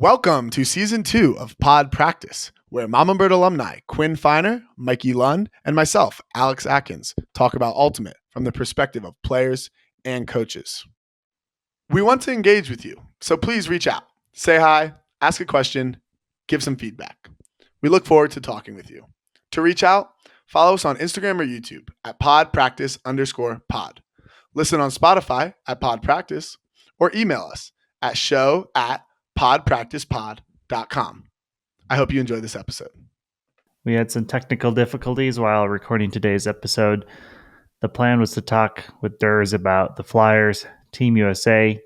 Welcome to Season 2 of Pod Practice, where Mama Bird alumni Quinn Feiner, Mikey Lund, and myself, Alex Atkins, talk about Ultimate from the perspective of players and coaches. We want to engage with you, so please reach out, say hi, ask a question, give some feedback. We look forward to talking with you. To reach out, follow us on Instagram or YouTube at podpractice_pod. Listen on Spotify at Pod Practice, or email us at show@podpracticepod.com. I hope you enjoy this episode. We had some technical difficulties while recording today's episode. The plan was to talk with Durs about the Flyers, Team USA,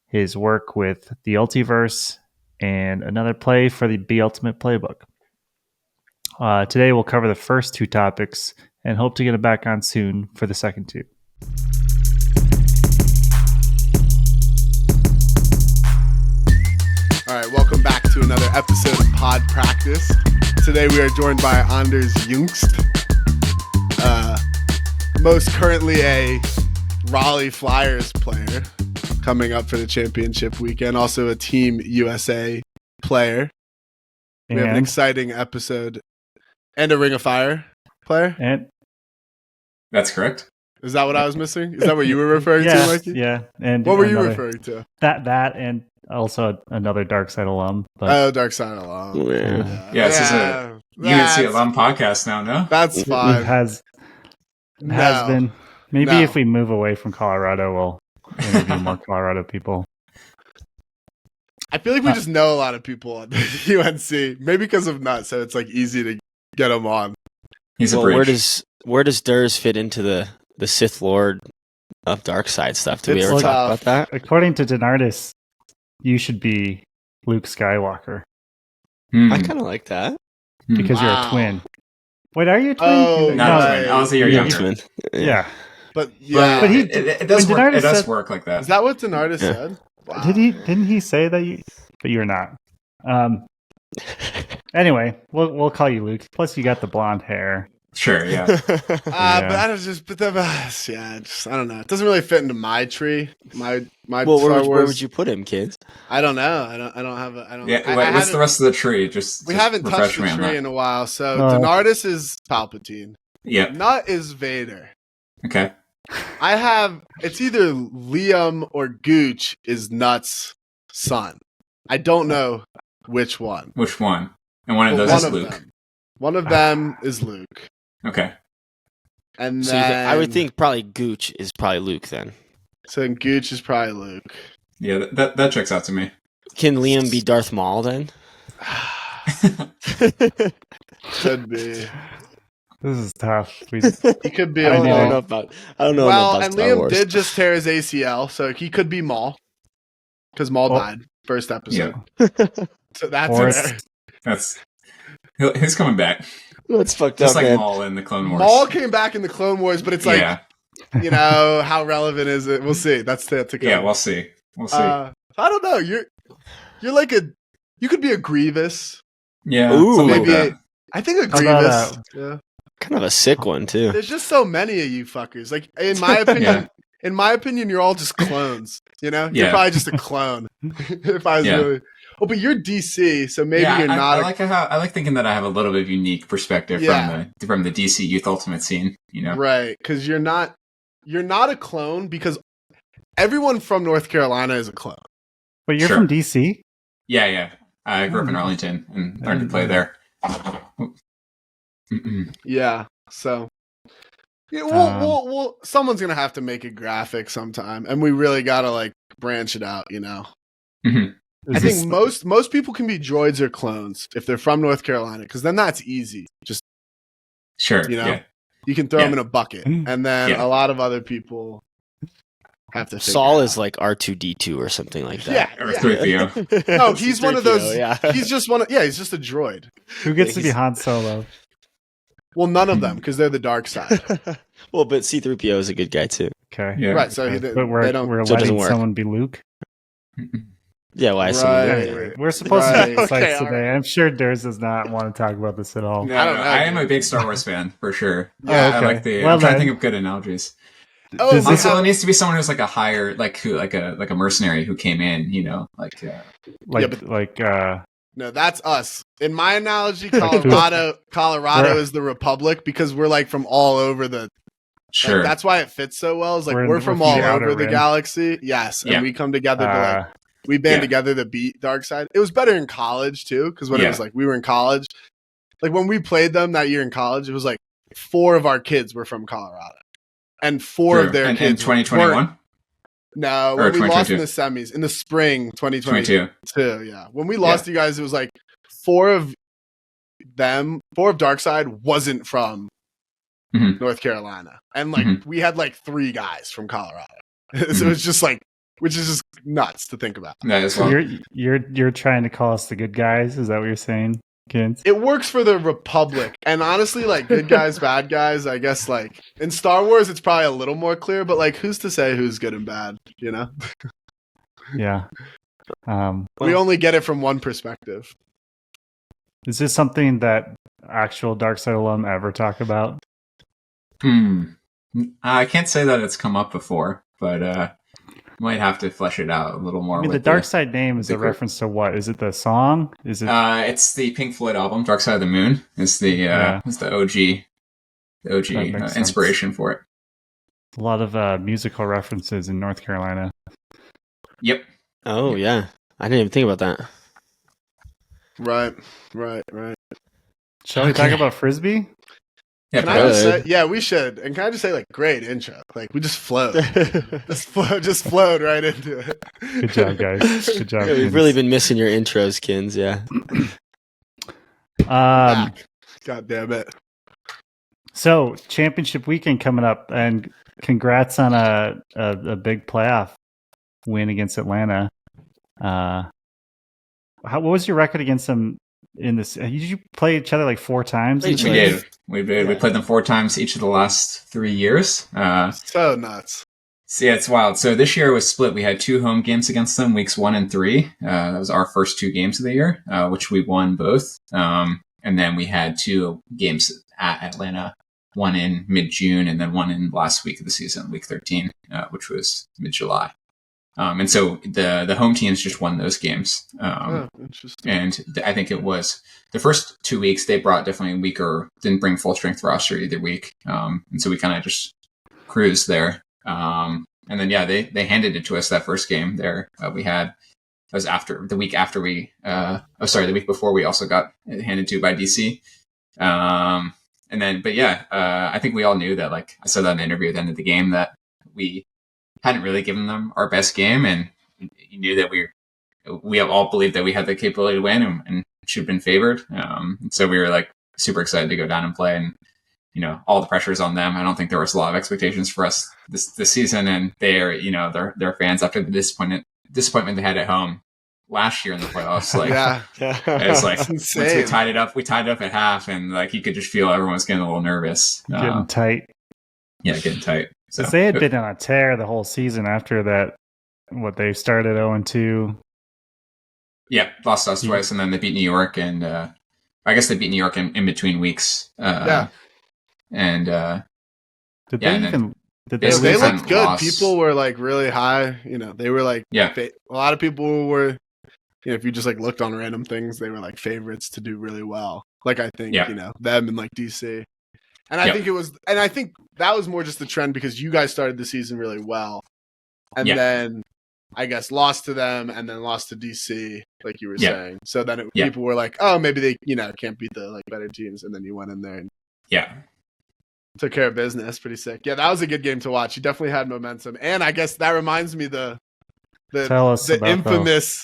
his work with the Ultiverse, and another play for the Be Ultimate playbook. Today we'll cover the first two topics and hope to get it back on soon for the second two. All right, welcome back to another episode of Pod Practice. Today we are joined by Anders Juengst, most currently a Raleigh Flyers player coming up for the championship weekend, also a Team USA player. We have an exciting episode. And a Ring of Fire player? And that's correct. Is that what I was missing? Is that what you were referring to, Mikey? Yeah. And what were you referring to? That and also another Dark Side alum. But Dark Side alum. This is a UNC alum podcast now, no? That's fine. It has been. Maybe if we move away from Colorado, we'll interview more Colorado people. I feel like we just know a lot of people at UNC. Maybe because of Nut, so it's like easy to get him on. He's a bridge. Where does Durs fit into the Sith Lord of Dark Side stuff? Did we ever talk about that? According to Denardis, you should be Luke Skywalker. I kind of like that. Because you're a twin. Wait, are you a twin? Oh, no, right. I was a year younger. Twin. Yeah. But it does work like that. Is that what Denardis said? Wow. Didn't he say that but you're not? Anyway, we'll call you Luke. Plus, you got the blonde hair. Sure, yeah. But that is just, I don't know. It doesn't really fit into my tree. My Star Wars. Where would you put him, kids? I don't know. I don't have. What's the rest of the tree? We haven't touched the tree in a while. So Denardis is Palpatine. Yeah. Nut is Vader. Okay. It's either Liam or Gooch is Nut's son. I don't know which one. Which one? And one of those is Luke. One of them is Luke. Okay. And so then I would think probably Gooch is probably Luke then. So Gooch is probably Luke. Yeah, that checks out to me. Can Liam be Darth Maul then? Could be. This is tough. He could be. I don't know about and Star Liam Wars. did just tear his ACL, so he could be Maul because Maul died first episode. Yeah. So that's he's coming back. That's fucked just up, like man. Maul in the Clone Wars. Maul came back in the Clone Wars, but it's like, how relevant is it? We'll see. That's to come. Yeah, we'll see. I don't know. You're like you could be a Grievous. Yeah. Ooh, maybe. I think a Grievous. Kind of a sick one too. There's just so many of you fuckers. Like in my opinion, you're all just clones. You know, you're probably just a clone. If I was really. Oh, but you're DC, so maybe you're not. I like thinking that I have a little bit of unique perspective from the DC Youth Ultimate scene. You know, right? Because you're not a clone because everyone from North Carolina is a clone. But you're from DC? Yeah. I grew up in Arlington and learned to play there. Yeah. So. Yeah, we'll someone's gonna have to make a graphic sometime, and we really gotta branch it out. You know. Mm-hmm. I think most people can be droids or clones if they're from North Carolina, because then that's easy. Just sure, you can throw them in a bucket, and then a lot of other people have to. Saul is like R2D2 or something like that. Or 3PO. No, he's one of those. He's just one. He's just a droid. Who gets to be Han Solo? Well, none of them, because they're the dark side. Well, but C3PO is a good guy too. Okay, right. So we're letting someone be Luke. Yeah, why? Right. We're supposed to be excited today. Right. I'm sure Durs does not want to talk about this at all. No, I don't know. I am a big Star Wars fan for sure. Yeah, I like I'm trying to think of good analogies. Oh, also, it needs to be someone who's like a higher, like a mercenary who came in, No, that's us. In my analogy, Colorado is the Republic because we're like from all over the. Sure. Like, that's why it fits so well. Is like we're from all over the galaxy. Yes, and we come together to we band together to beat Darkseid. It was better in college too, because when it was like we were in college, like when we played them that year in college, it was like 4 of our kids were from Colorado, and 4 of their kids. In 2021. No, when we lost in the semis in the spring 2022. Yeah, when we lost you guys, it was like 4 of Darkseid wasn't from North Carolina, and like we had like 3 guys from Colorado. So it was just like, which is just nuts to think about. That is you're trying to call us the good guys? Is that what you're saying, kids? It works for the Republic, and honestly, like good guys, bad guys. I guess like in Star Wars, it's probably a little more clear. But like, who's to say who's good and bad? You know? Yeah. We only get it from one perspective. Is this something that actual Darkseid alum ever talk about? I can't say that it's come up before, but might have to flesh it out a little more. I mean, the Darkseid name is a reference to what? Is it the song? Is it? It's the Pink Floyd album, Dark Side of the Moon. Is the OG inspiration for it. A lot of musical references in North Carolina. Yep. Oh yeah, I didn't even think about that. Right. Shall we talk about Frisbee? Yeah, can I just say, yeah, we should. And can I just say, like, great intro. Like, we just flowed. just flowed right into it. Good job, guys. Good job. Yeah, we've really been missing your intros, Kins. Yeah. God damn it. So, championship weekend coming up, and congrats on a big playoff win against Atlanta. What was your record against them? In this, did you play each other like 4 times? We did. We played them 4 times each of the last 3 years. So nuts. So yeah, it's wild. So this year was split. We had 2 home games against them, weeks 1 and 3. That was our first 2 games of the year, which we won both. And then we had 2 games at Atlanta, one in mid-June and then one in last week of the season, week 13, which was mid-July. And so the home teams just won those games. Interesting. And I think it was the first 2 weeks they brought definitely weaker, didn't bring full strength roster either week. And so we kind of just cruised there. And then, they handed it to us that first game there. We had, it was the week before we also got handed to by DC. And then, I think we all knew that, like I said that in the interview at the end of the game, that we hadn't really given them our best game, and you knew that we have all believed that we had the capability to win and should have been favored. So we were like super excited to go down and play, and all the pressure's on them. I don't think there was a lot of expectations for us this season, and they're their fans after the disappointment they had at home last year in the playoffs. Like, it was like once we tied it up at half, and like you could just feel everyone was getting a little nervous, getting tight. Yeah, getting tight. So they had been on a tear the whole season after that. They started 0-2. Yeah, lost us twice, and then they beat New York, and I guess they beat New York in between weeks. And did they looked good. Loss. People were like really high. They were like a lot of people were. If you just like looked on random things, they were like favorites to do really well. Like I think them and like DC. And I think I think that was more just the trend because you guys started the season really well. And then I guess lost to them and then lost to DC, like you were saying. So then people were like, oh, maybe they, can't beat the like better teams. And then you went in there and took care of business. Pretty sick. Yeah, that was a good game to watch. You definitely had momentum. And I guess that reminds me the infamous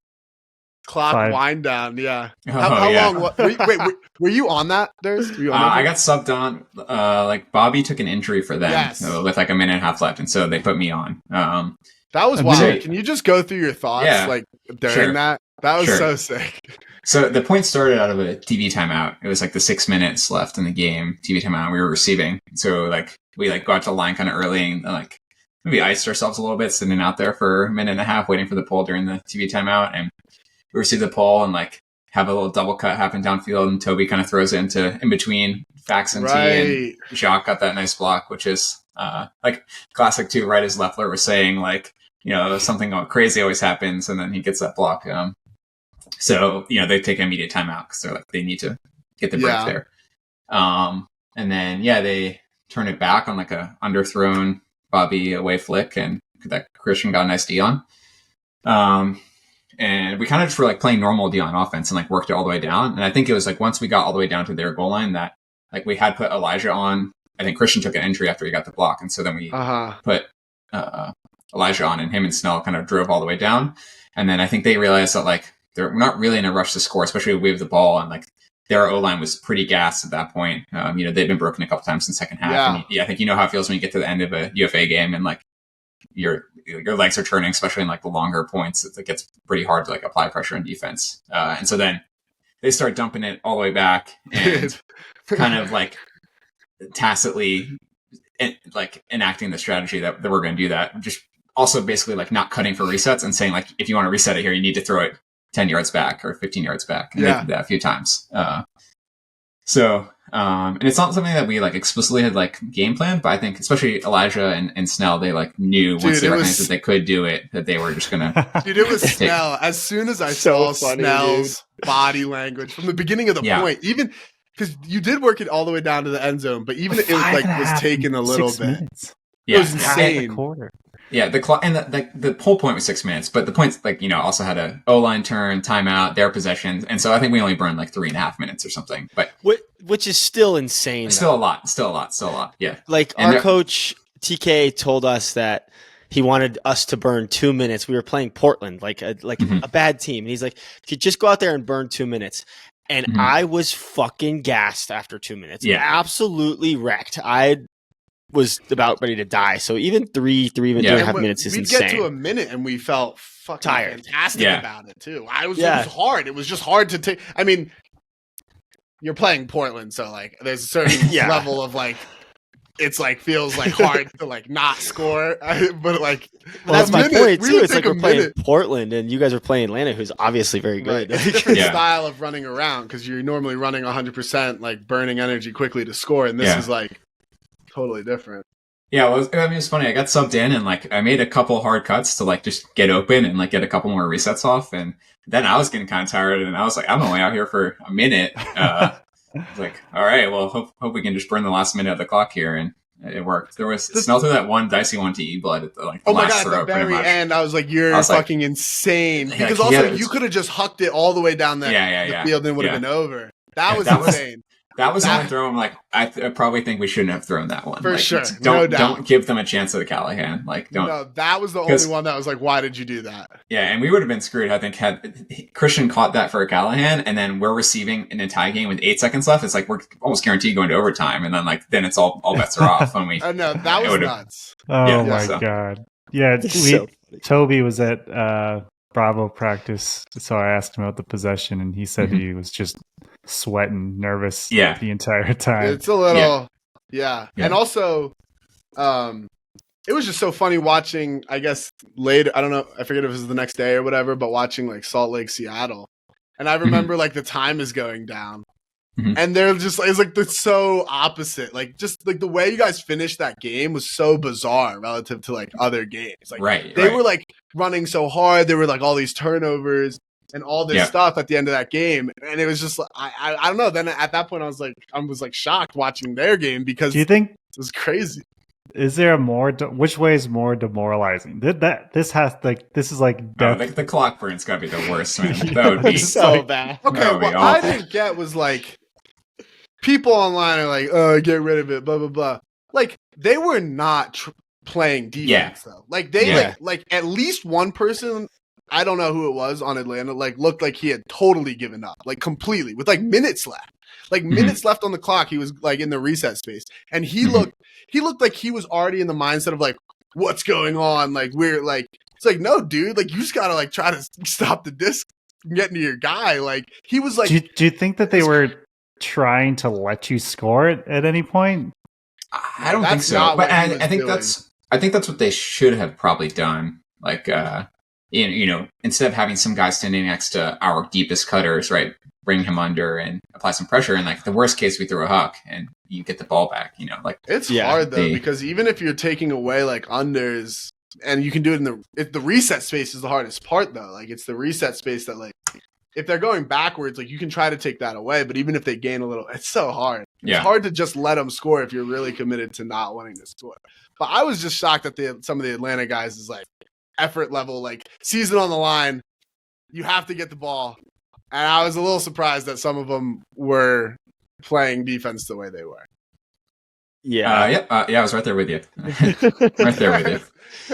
clock wind down. Yeah. How long? Were you on that, Durs? I got subbed on. Like Bobby took an injury for them with like a minute and a half left, and so they put me on. That was wild. Can you just go through your thoughts like during that? That was so sick. So the point started out of a TV timeout. It was like the 6 minutes left in the game. TV timeout. We were receiving. So like we like got to the line kind of early and like maybe iced ourselves a little bit, sitting out there for a minute and a half waiting for the pull during the TV timeout, and we receive the pull and like have a little double cut happen downfield, and Toby kind of throws it in between Fax and T, and Jacques got that nice block, which is Like classic too, right as Leffler was saying, like, something crazy always happens, and then he gets that block. So, they take an immediate timeout because they're like, they need to get the break there. And then, they turn it back on like a underthrown Bobby away flick, and that Christian got a nice D on. And we kind of just were like playing normal D on offense and like worked it all the way down. And I think it was like once we got all the way down to their goal line that like we had put Elijah on. I think Christian took an injury after he got the block. And so then we put Elijah on, and him and Snell kind of drove all the way down. And then I think they realized that like they're not really in a rush to score, especially if we have the ball, and like their O-line was pretty gassed at that point. They'd been broken a couple times in the second half. Yeah. And I think you know how it feels when you get to the end of a UFA game and like your legs are turning, especially in like the longer points. It gets pretty hard to like apply pressure on defense. And so then they start dumping it all the way back and kind of like tacitly like enacting the strategy that we're going to do that. Just also basically like not cutting for resets and saying like, if you want to reset it here, you need to throw it 10 yards back or 15 yards back. And they did that a few times. And it's not something that we like explicitly had like game planned, but I think especially Elijah and Snell, they like knew once they recognized that they could do it, that they were just gonna. Dude, it was Snell. As soon as I saw Snell's body language from the beginning of the point, even because you did work it all the way down to the end zone, but even it was taking a little bit. Minutes. It was insane. Yeah, the whole point was 6 minutes, but the points also had a O-line turn, timeout, their possessions, and so I think we only burned like 3.5 minutes or something. But which is still insane. Still a lot. Yeah. Like our coach TK told us that he wanted us to burn 2 minutes. We were playing Portland, like a bad team, and he's like, "If you just go out there and burn 2 minutes." And I was fucking gassed after 2 minutes. Yeah, absolutely wrecked. I was about ready to die. So even 3.5 minutes is insane. We'd get to a minute and we felt fucking tired, fantastic about it too. It was hard. It was just hard to take. I mean, you're playing Portland, so like there's a certain level of like it's like feels like hard to like not score. But like that's my point too. It's like we're playing Portland and you guys are playing Atlanta, who's obviously very good. Right. It's a different style of running around because you're normally running 100%, like burning energy quickly to score, and this is like totally different. Yeah, well, it's funny. I got subbed in and like I made a couple hard cuts to like just get open and like get a couple more resets off, and then I was getting kind of tired, and I was like, I'm only out here for a minute. I was like, all right, well, hope we can just burn the last minute of the clock here, and it worked. There was Snell through that one dicey one to E-Blood at the like the last throw. At the very end, I was like, you're fucking insane. Because also you could have just hucked it all the way down the field and it would have been over. That was insane. That was the only throw. I'm like, I probably think we shouldn't have thrown that one. For like, sure. Don't give them a chance at the Callahan. Like, don't. No, that was the only one that was like, why did you do that? Yeah, and we would have been screwed, I think, had Christian caught that for a Callahan, and then we're receiving in a tie game with 8 seconds left. It's like we're almost guaranteed going to overtime, and then it's all bets are off when we. No, that was nuts. Oh my god! Yeah, Toby was at Bravo practice, so I asked him about the possession, and he said he was just sweating, nervous the entire time. It's a little and also it was just so funny watching, I guess later, I don't know, I forget if it was the next day or whatever, but watching like Salt Lake, Seattle, and I remember like the time is going down and they're just, it's like it's so opposite, like just like the way you guys finished that game was so bizarre relative to like other games. Like they were like running so hard, there were like all these turnovers and all this stuff at the end of that game, and it was just I don't know. Then at that point, I was like shocked watching their game because do you think it was crazy? Is there a more? Which way is more demoralizing? This is like death. No, the clock burn's gotta be the worst, man. That would be so bad. Okay, what I didn't get was like people online are like, "Oh, get rid of it," blah blah blah. Like they were not playing defense though. Like they like at least one person. I don't know who it was on Atlanta, like looked like he had totally given up, like completely with like minutes left, minutes left on the clock. He was like in the reset space and he looked like he was already in the mindset of like, what's going on? Like we're like, it's like, no, dude, like you just gotta like try to stop the disc from getting to your guy. Like he was like, do you think that they were trying to let you score it at any point? I don't think so, but I think that's what they should have probably done. Like, instead of having some guy standing next to our deepest cutters, right, bring him under and apply some pressure. And like the worst case, we throw a huck and you get the ball back. Like it's hard though because even if you're taking away like unders, and you can do it the reset space is the hardest part though. Like it's the reset space that like if they're going backwards, like you can try to take that away, but even if they gain a little, it's so hard. It's hard to just let them score if you're really committed to not wanting to score. But I was just shocked that some of the Atlanta guys is like effort level, like season on the line, you have to get the ball. And I was a little surprised that some of them were playing defense the way they were. Yeah. I was right there with you. Right there with you.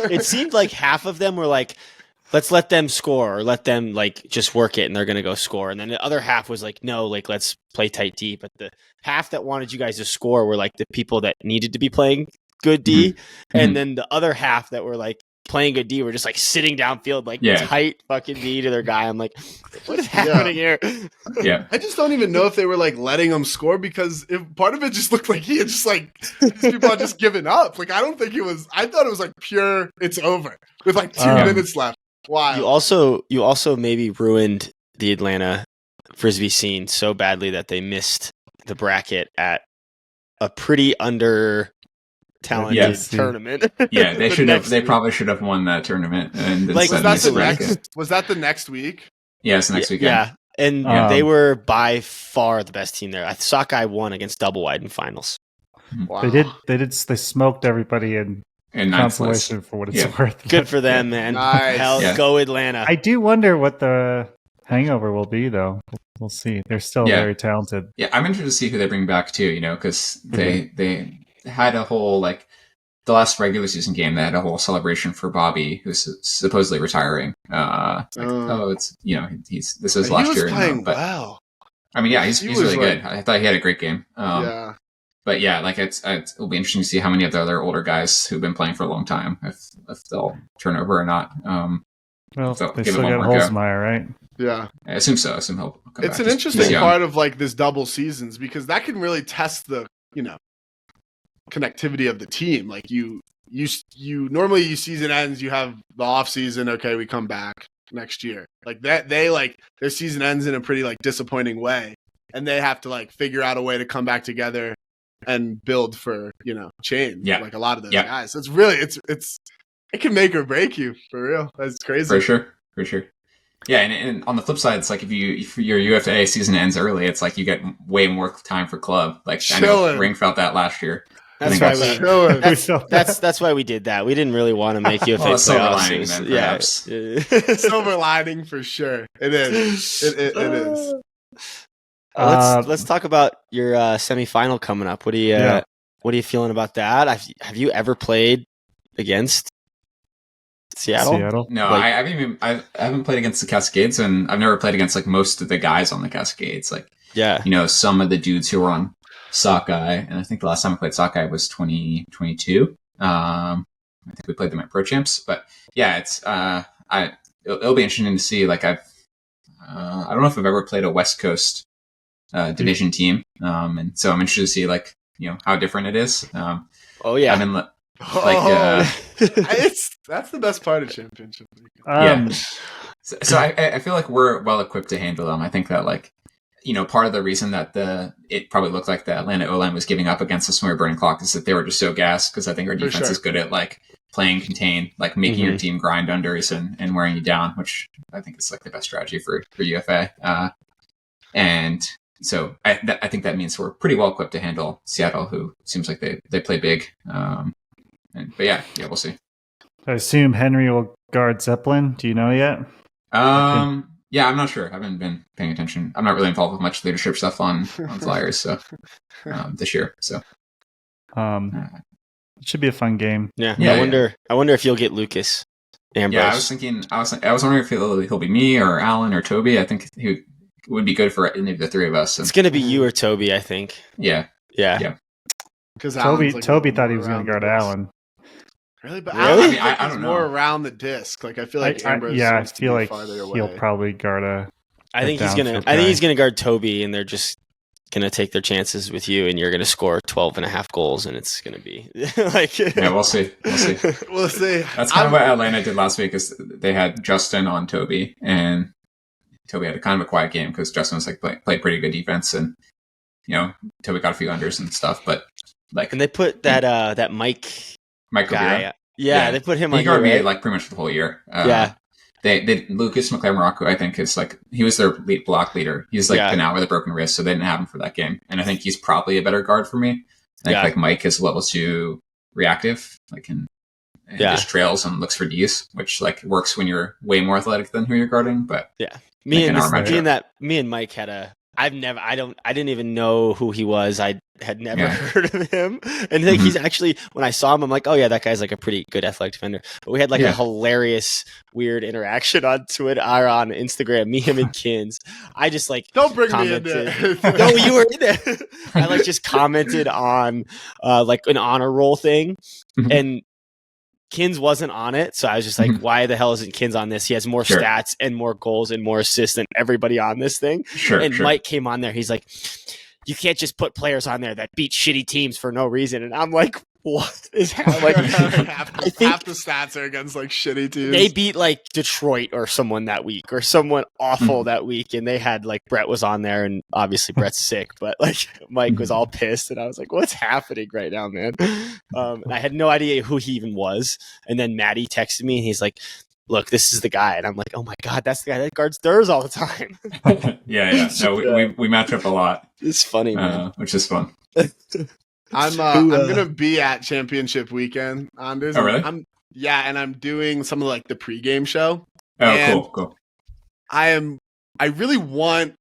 It seemed like half of them were like, let's let them score or let them like just work it and they're going to go score. And then the other half was like, no, like let's play tight D. But the half that wanted you guys to score were like the people that needed to be playing good D. Mm-hmm. And then the other half that were like playing good D were just like sitting downfield, like tight fucking D to their guy. I'm like, what is happening here? Yeah. I just don't even know if they were like letting them score because if part of it just looked like he had just like these people had just given up. Like I don't think it was. I thought it was like pure. It's over with like 2 minutes left. Wow. You also maybe ruined the Atlanta Frisbee scene so badly that they missed the bracket at a pretty under talented tournament. Yeah, they should have. They probably should have won that tournament. And like was that the next week? Yeah, it's next weekend. Yeah, and they were by far the best team there. Sockeye won against Double Wide in finals. Wow. They smoked everybody in consolation for what it's worth. Good for them, man. Nice. Hell, go Atlanta. I do wonder what the hangover will be, though. We'll see. They're still very talented. Yeah, I'm interested to see who they bring back too. Because they had a whole like the last regular season game. They had a whole celebration for Bobby, who's supposedly retiring. It's this is last year. He was playing well. I mean, he's really good. I thought he had a great game. But yeah, like it'll be interesting to see how many of the other older guys who've been playing for a long time if they'll turn over or not. Well, they still got Holzmeyer, right? Yeah, I assume so. I assume he'll come It's back. an interesting part of like this double seasons because that can really test the connectivity of the team. Like you normally season ends, you have the off season. Okay, we come back next year. Like that, they like their season ends in a pretty like disappointing way, and they have to like figure out a way to come back together and build for change. Like a lot of those guys. So it's really it can make or break you for real. That's crazy. For sure. Yeah, and on the flip side, it's like if your UFA season ends early, it's like you get way more time for club. Like I know Ring felt that last year. That's why we did that. We didn't really want to make UFA silver lining, then, perhaps. Silver lining for sure. It is. It is. Let's talk about your semifinal coming up. What are you feeling about that? Have you ever played against Seattle? No, I haven't played against the Cascades, and I've never played against like most of the guys on the Cascades. Like some of the dudes who were on Sockeye, and I think the last time I played Sockeye was 2022. I think we played them at Pro Champs, but it's it'll be interesting to see. Like I don't know if I've ever played a West Coast division team, and so I'm interested to see like how different it is. That's the best part of championship. So I feel like we're well equipped to handle them. I think that like part of the reason that it probably looked like the Atlanta O-line was giving up against us when we were burning clock is that they were just so gassed, because I think our defense is good at like playing contain, like making your team grind unders and wearing you down, which I think is like the best strategy for UFA. And so I think that means we're pretty well equipped to handle Seattle, who seems like they play big. But we'll see. I assume Henry will guard Zeppelin. Do you know yet? Yeah, I'm not sure. I haven't been paying attention. I'm not really involved with much leadership stuff on Flyers, so this year. So it should be a fun game. Yeah. I wonder if you'll get Lucas Ambrose. Yeah, I was thinking. I was wondering if he'll be me or Alan or Toby. I think he would be good for any of the three of us. It's gonna be you or Toby, I think. Yeah. Because Toby thought he was going to guard Alan. Really? But really? I don't know. More around the disc. Like I feel like Ambrose I feel like he'll probably guard a. I think he's gonna guard Toby, and they're just going to take their chances with you, and you're going to score 12 and a half goals, and it's going to be like... Yeah, we'll see. We'll see. That's kind of what Atlanta did last week, is they had Justin on Toby, and Toby had a kind of a quiet game because Justin was like played pretty good defense, and Toby got a few unders and stuff, but like... And they put that Mike guy... Yeah, they put him on. He guarded me like pretty much the whole year. They Lucas McLaren-Morocco, I think, is like, he was their lead block leader. He's like been out with a broken wrist, so they didn't have him for that game. And I think he's probably a better guard for me. I think like Mike is level 2 reactive, like and just trails and looks for Ds, which like works when you're way more athletic than who you're guarding. But me and Mike had a... I didn't even know who he was. I had never heard of him. And like he's actually, when I saw him, I'm like, oh yeah, that guy's like a pretty good athletic defender. But we had like a hilarious, weird interaction on Twitter or on Instagram, me, him, and Kins. I just like don't bring commented. me in there. No, you were in there. I like just commented on like an honor roll thing, and Kins wasn't on it, so I was just like, why the hell isn't Kins on this? He has more stats and more goals and more assists than everybody on this thing. Mike came on there. He's like, you can't just put players on there that beat shitty teams for no reason. And I'm like, what is happening? Like, I think half the stats are against like shitty teams. They beat like Detroit or someone that week, or someone awful that week, and they had like Brett was on there, and obviously Brett's sick, but like Mike was all pissed, and I was like, what's happening right now, man? And I had no idea who he even was, and then Maddie texted me, and he's like, look, this is the guy, and I'm like, oh my god, that's the guy that guards Durs all the time. No, we match up a lot. It's funny, man, which is fun. I'm gonna be at championship weekend, Anders. Oh, really? And I'm doing some of like the pregame show. Oh, cool. I really want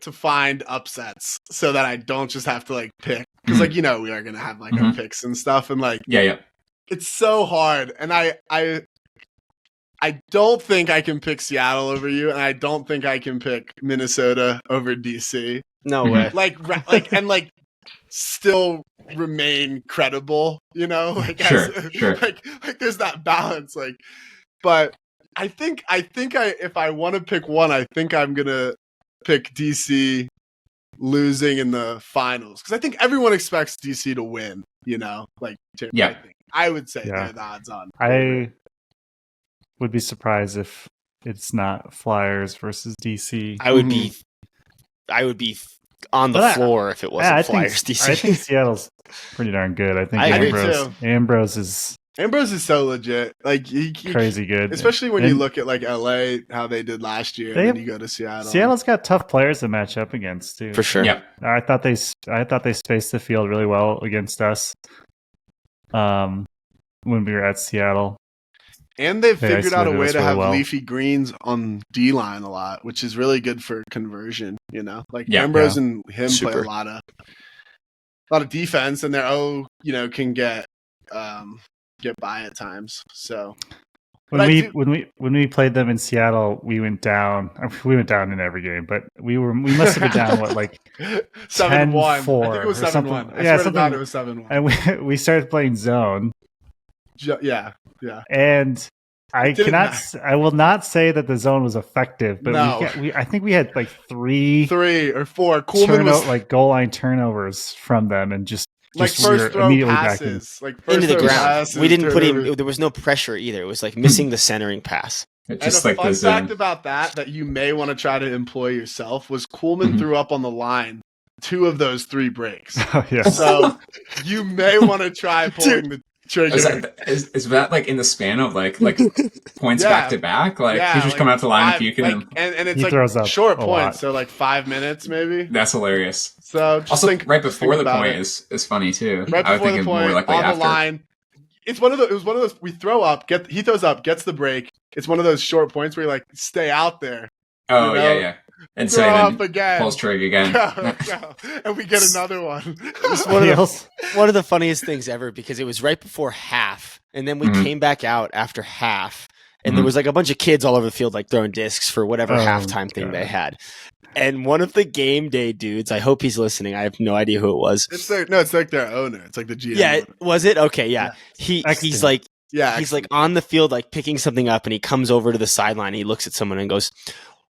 to find upsets so that I don't just have to like pick, because like we are gonna have like our picks and stuff, and like it's so hard, and I don't think I can pick Seattle over you, and I don't think I can pick Minnesota over DC. No way. Like still remain credible, like sure. like there's that balance, like, but I think if I want to pick one, I think I'm gonna pick DC losing in the finals, because I think everyone expects DC to win, like I would say they're the odds on. I would be surprised if it's not Flyers versus DC. I would be on the floor if it wasn't Flyers DC. I think Seattle's pretty darn good. I think Ambrose is so legit. Like he crazy good, especially when you look at like LA, how they did last year, and then you go to Seattle. Seattle's got tough players to match up against too. For sure. Yeah. I thought they spaced the field really well against us. When we were at Seattle. And they've figured out a way to have leafy greens on D-line a lot, which is really good for conversion, Like Ambrose and him play a lot of defense, and their can get by at times. So when we played them in Seattle, we went down. We went down in every game, but we must have been down 7-1. I think it was 7-1. I swear to God, it was 7-1. And we started playing zone. Yeah. And I will not say that the zone was effective, but I think we had like three or four goal line turnovers from them, and just first throw passes, into the ground. We didn't put him. There was no pressure either. It was like missing the centering pass. Just and a fun fact about that you may want to try to employ yourself was Kuhlman threw up on the line 2 of those 3 breaks. Oh, yeah. So you may want to try pulling the trigger. Is that like in the span of like points back to back? Like he's just coming out to line and puking, and it's like short points, so like 5 minutes maybe. That's hilarious. So just also right before the point is funny too. Right before the point, on the line. It was one of those we throw up, he throws up, gets the break. It's one of those short points where you like stay out there. Oh yeah. And so then again. Pulls trig again. Go. And we get another one. It was one of the funniest things ever, because it was right before half, and then we came back out after half, and there was like a bunch of kids all over the field like throwing discs for whatever halftime thing they had. And one of the game day dudes, I hope he's listening. I have no idea who it was. It's like their owner. It's like the GM. Yeah, owner. Was it? Okay, yeah. He's like he's like on the field like picking something up, and he comes over to the sideline, and he looks at someone and goes,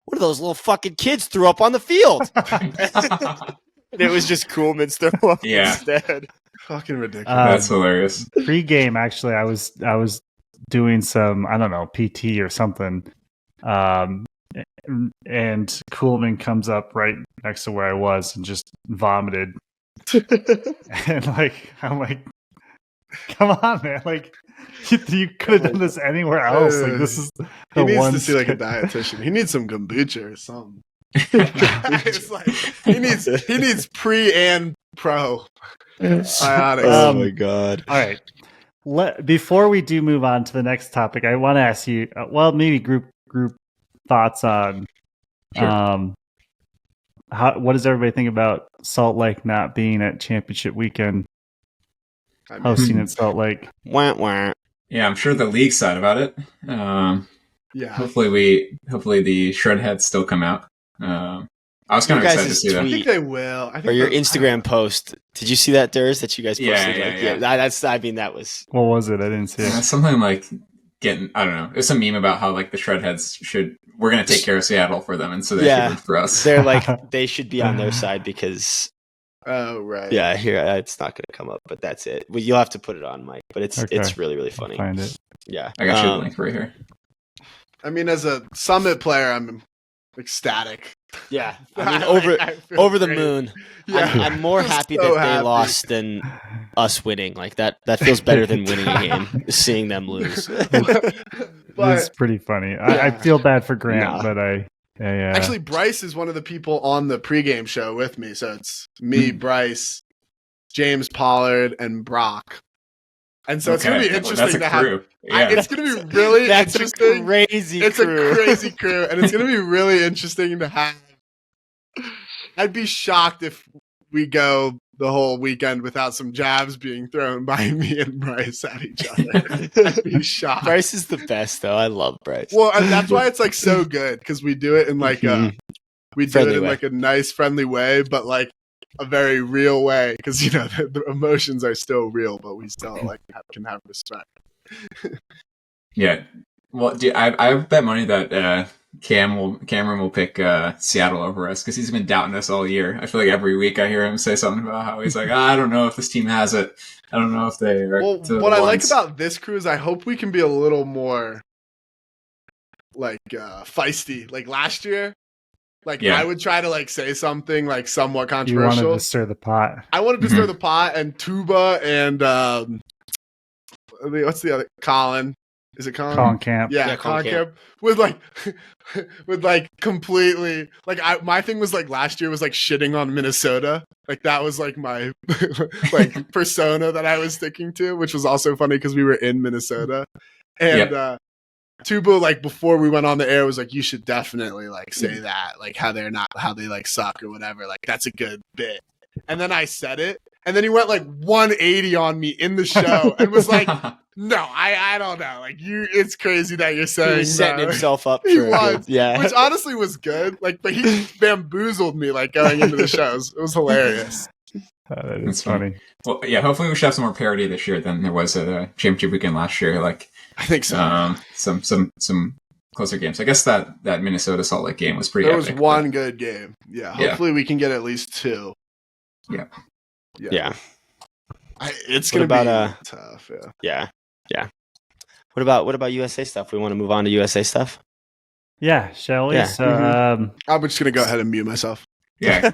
"What are those little fucking kids threw up on the field?" It was just Kuhlman's throw up Yeah. instead. Fucking ridiculous. That's hilarious. Pre-game, actually, I was doing some, I don't know, PT or something, and Kuhlman comes up right next to where I was and just vomited. And I'm like, come on, man! Like, you could have done this anywhere else. Like, this is he needs to see like a dietitian. He needs some kombucha or something. It's like he needs pre and pro biotics. Oh my god! All right. Before we do move on to the next topic, I want to ask you, maybe group thoughts on, Sure. what does everybody think about Salt Lake not being at championship weekend, hosting in Salt Lake? Wah, wah. Yeah, I'm sure the league side about it. Yeah. Hopefully the shred heads still come out. I was kind of excited to see that. I think they will. Or your Instagram post. Did you see that, Durs, that you guys posted? Yeah. That was... What was it? I didn't see it. Something like I don't know. It's a meme about how like the shred heads we're going to take care of Seattle for them, and so they should root for us. They're like, they should be on their side because... Oh, right. Yeah, here, it's not going to come up, but that's it. Well, you'll have to put it on, Mike, but it's really, really funny. I'll find it. Yeah. I got you the link right here. I mean, as a Summit player, I'm ecstatic. Yeah, I mean, over the moon. Yeah. I'm more happy that they lost than us winning. Like that feels better than winning a game. Seeing them lose. It's pretty funny. I feel bad for Grant, but actually, Bryce is one of the people on the pregame show with me. So it's me, Bryce, James Pollard, and Brock. And so it's going to be interesting to have. Yeah. It's going to be really interesting. It's a crazy crew, and it's going to be really interesting to have. I'd be shocked if we go the whole weekend without some jabs being thrown by me and Bryce at each other. I'd be shocked. Bryce is the best, though. I love Bryce. Well, and that's why it's like so good because we do it in like like a nice, friendly way, but like a very real way because the emotions are still real, but we still like can have respect. Yeah. Well, I bet money that Cameron will pick Seattle over us because he's been doubting us all year. I feel like every week I hear him say something about how he's like, I don't know if this team has it. I don't know if they are. Well, what I like about this crew is I hope we can be a little more like feisty. Like last year, I would try to like say something like somewhat controversial. You wanted to stir the pot. I wanted to stir the pot, and Tuba and what's the other? Colin. Is it Colin? Colin Camp. Yeah, Colin Camp with completely my thing was like last year was like shitting on Minnesota. Like that was like my like persona that I was sticking to, which was also funny because we were in Minnesota. And Tuba, like before we went on the air, was like, you should definitely like say that, like how they like suck or whatever. Like that's a good bit. And then I said it, and then he went like 180 on me in the show and was like, no, I don't know. Like it's crazy that you're saying he was setting himself up he for was, yeah. Which honestly was good. Like, but he bamboozled me like going into the shows. It was hilarious. That is funny. Well, yeah, hopefully we should have some more parity this year than there was at the championship weekend last year. Like I think so. Some closer games. I guess that Minnesota Salt Lake game was pretty There epic, was one good game. Yeah. Hopefully we can get at least two. Yeah. It's going to be tough. Yeah. What about USA stuff? We want to move on to USA stuff? Yeah, shall we? Yeah. So, I'm just going to go ahead and mute myself. Yeah.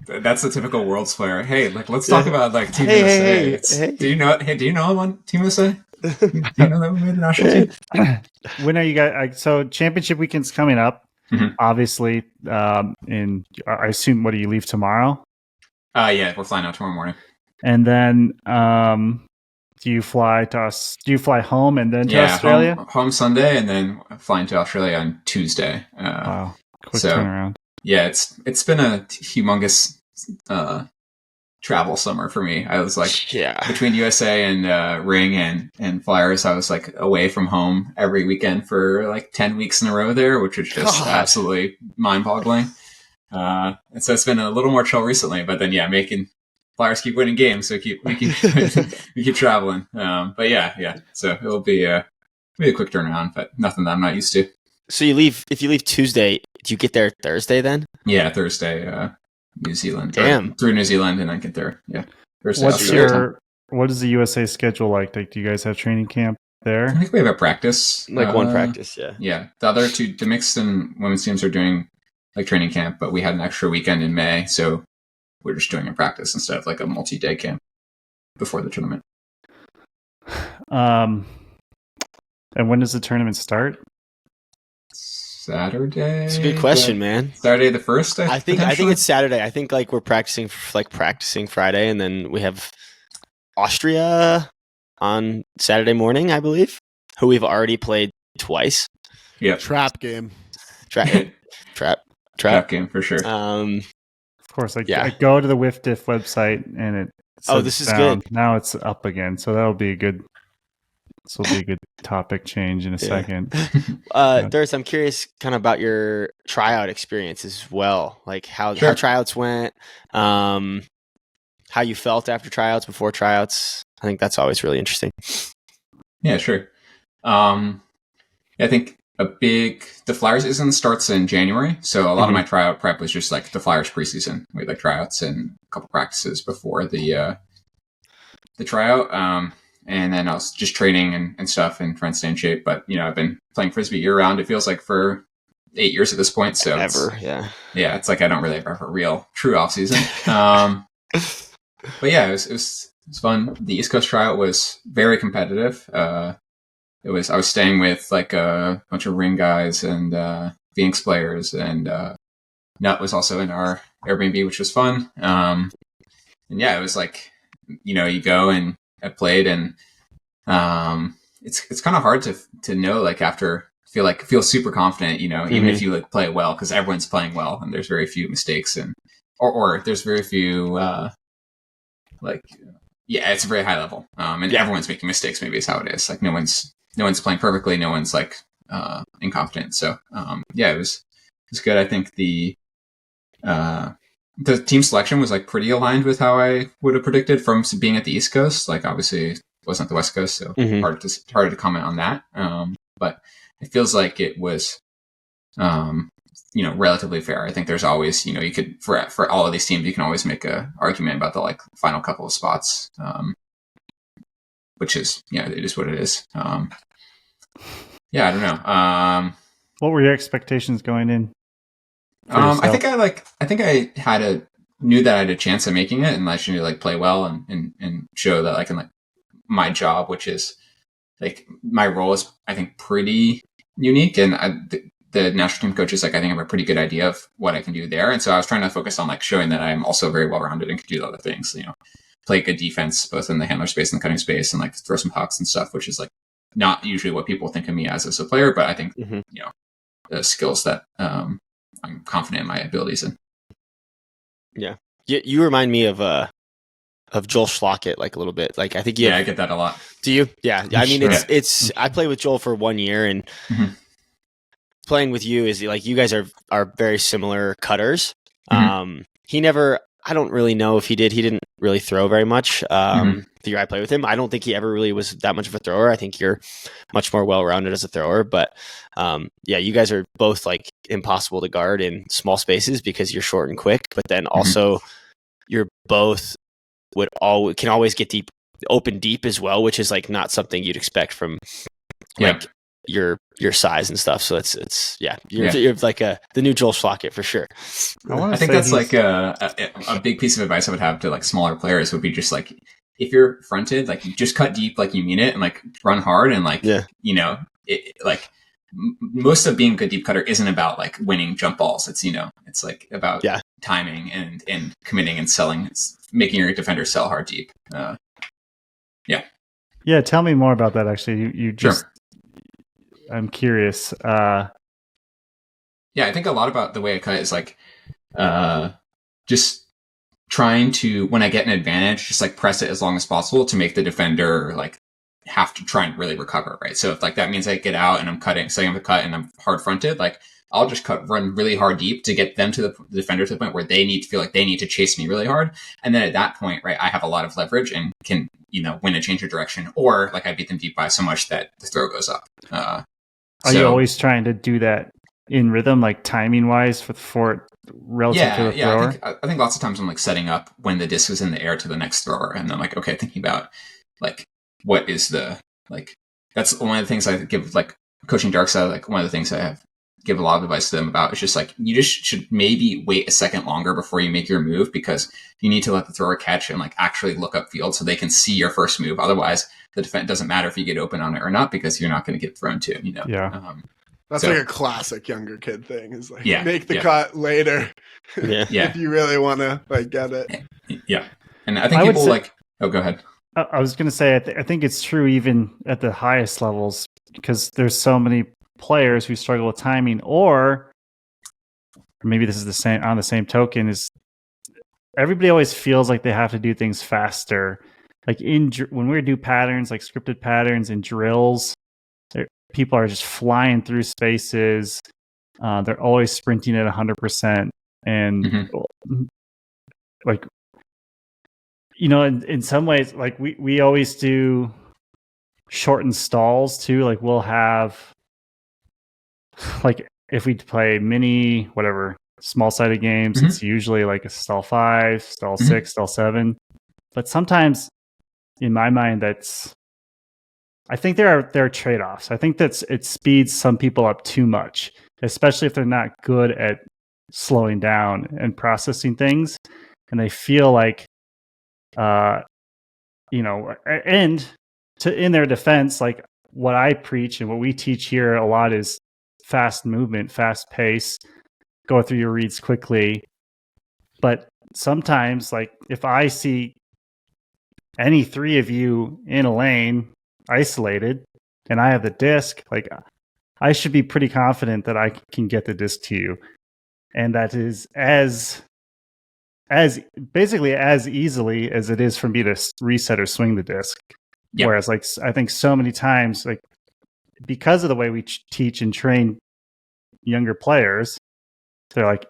That's the typical Worlds player. Hey, like let's talk about like Team USA. Hey. Do you know him on Team USA? Do you know that we made the national team? When are you guys? So championship weekend's coming up. Mm-hmm. Obviously, I assume. What do you leave tomorrow? Yeah, we're flying out tomorrow morning. And then, do you fly to us? Do you fly home and then to Australia? Home Sunday, and then flying to Australia on Tuesday. Wow, quick turnaround. Yeah, it's been a humongous travel summer for me. I was like, between USA and Ring and Flyers, I was like away from home every weekend for like 10 weeks in a row there, which was just absolutely mind-boggling. And so it's been a little more chill recently, but then making Flyers keep winning games, so we keep traveling. But yeah, so it'll be a quick turnaround, but nothing that I'm not used to. So if you leave Tuesday, do you get there Thursday then? Yeah, Thursday. New Zealand. Damn. Through New Zealand and then get there. Yeah. What is the USA schedule like? Like, do you guys have training camp there? I think we have a practice. Like one practice, yeah. Yeah. The other two, the mixed and women's teams are doing like training camp, but we had an extra weekend in May, so we're just doing a practice instead of like a multi-day camp before the tournament. And when does the tournament start? Saturday. It's a good question, man. Saturday the 1st. I think it's Saturday. I think like we're practicing Friday, and then we have Austria on Saturday morning, I believe, who we've already played twice. Yeah. Trap game. Trap game for sure. Of course, I go to the WIFDIF website and it says this is down. good. Now it's up again, so that'll be a good. This will be a good topic change in a second. Durs, I'm curious kind of about your tryout experience as well, like how tryouts went, how you felt after tryouts, before tryouts. I think that's always really interesting. Yeah, sure. I think the Flyers season starts in January, so a lot of my tryout prep was just like the Flyers preseason. We had like tryouts and a couple practices before the tryout. And then I was just training and stuff and trying to stay in shape. But, I've been playing Frisbee year round. It feels like for 8 years at this point. So yeah. Yeah, it's like I don't really have a real true off season. But yeah, it was fun. The East Coast tryout was very competitive. I was staying with like a bunch of ring guys and Juengst players, and Nut was also in our Airbnb, which was fun. And yeah, it was like, you go and I played, and it's kind of hard to know, like, after feel super confident, even if you like play well, because everyone's playing well and there's very few mistakes, and or there's very few it's a very high level, and everyone's making mistakes. Maybe is how it is. Like no one's playing perfectly. No one's like incompetent. So it was good. I think the team selection was like pretty aligned with how I would have predicted from being at the East Coast. Like obviously it wasn't the West Coast, so hard to comment on that. But it feels like it was, relatively fair. I think there's always, you could, for all of these teams, you can always make a argument about the like final couple of spots, which is, it is what it is. I don't know. What were your expectations going in? I think I knew that I had a chance of making it, and I should like play well and show that I can like my job, which is like my role is, I think, pretty unique, and the national team coaches, like, I think have a pretty good idea of what I can do there. And so I was trying to focus on like showing that I'm also very well rounded and can do other things, play good defense, both in the handler space and the cutting space, and like throw some pucks and stuff, which is like not usually what people think of me as a player, but I think, the skills that, I'm confident in my abilities in. Yeah. You remind me of Joel Schlockett, like a little bit. Like I think I get that a lot. Do you? Yeah. I mean, it's I played with Joel for 1 year, and playing with you is like, you guys are very similar cutters. I don't really know if he didn't really throw very much. The year I played with him, I don't think he ever really was that much of a thrower. I think you're much more well-rounded as a thrower, but you guys are both like impossible to guard in small spaces because you're short and quick, but then also you're both can always get open deep as well, which is like not something you'd expect from like your size and stuff. So you're like the new Joel Schlockett for sure. I think that's like a big piece of advice I would have to like smaller players would be just like, if you're fronted, like just cut deep, like you mean it, and like run hard, and like, like most of being a good deep cutter isn't about like winning jump balls. It's, it's like about timing and committing and selling. It's making your defender sell hard deep. Yeah. Tell me more about that. Actually, you just, sure. I'm curious. I think a lot about the way I cut is like, just trying to, when I get an advantage, just like press it as long as possible to make the defender like have to try and really recover, right? So if like that means I get out and I'm setting up a cut and I'm hard fronted, like I'll just run really hard deep to get them to the defender to the point where they need to feel like they need to chase me really hard. And then at that point, right, I have a lot of leverage and can, win a change of direction, or like I beat them deep by so much that the throw goes up. Are you always trying to do that in rhythm, like timing wise for relative to the thrower? I think lots of times I'm like setting up when the disc is in the air to the next thrower, and then like, okay, thinking about like what is the like. That's one of the things I give like coaching dark side. Like one of the things I have give a lot of advice to them about is just like you just should maybe wait a second longer before you make your move, because you need to let the thrower catch and like actually look upfield so they can see your first move. Otherwise, the defense doesn't matter if you get open on it or not, because you're not going to get thrown to. Yeah. That's like a classic younger kid thing. Is like make the cut later. If you really want to like get it. Yeah, and I think people like. Oh, go ahead. I was going to say, I think it's true even at the highest levels, because there's so many players who struggle with timing, or maybe this is the same on the same token, is everybody always feels like they have to do things faster. Like when we do patterns, like scripted patterns and drills, people are just flying through spaces. They're always sprinting at 100%. And like, in some ways, like we always do shortened stalls too. Like we'll have, like if we play mini, whatever, small-sided games, it's usually like a stall 5, stall 6, stall 7. But sometimes, in my mind, I think there are trade-offs. I think it speeds some people up too much, especially if they're not good at slowing down and processing things, and they feel like, and in their defense, like what I preach and what we teach here a lot is fast movement, fast pace, go through your reads quickly. But sometimes, like if I see any 3 of you in a lane isolated and I have the disc, like I should be pretty confident that I can get the disc to you. And that is as basically as easily as it is for me to reset or swing the disc. Yep. Whereas like I think so many times, like because of the way we teach and train younger players, they're like,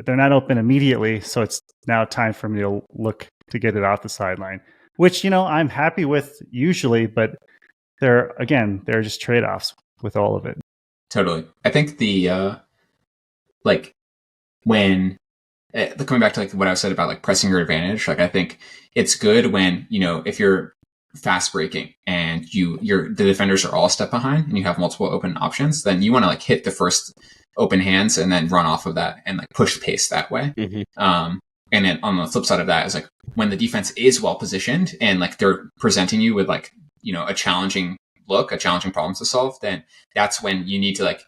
they're not open immediately. So it's now time for me to look to get it off the sideline, which, I'm happy with usually, but there are just trade-offs with all of it. Totally. I think the, when coming back to like what I said about like pressing your advantage, like I think it's good when, if you're fast breaking and the defenders are all a step behind and you have multiple open options, then you want to like hit the first open hands and then run off of that and like push the pace that way. And then on the flip side of that is like when the defense is well positioned and like they're presenting you with like, a challenging problem to solve, then that's when you need to like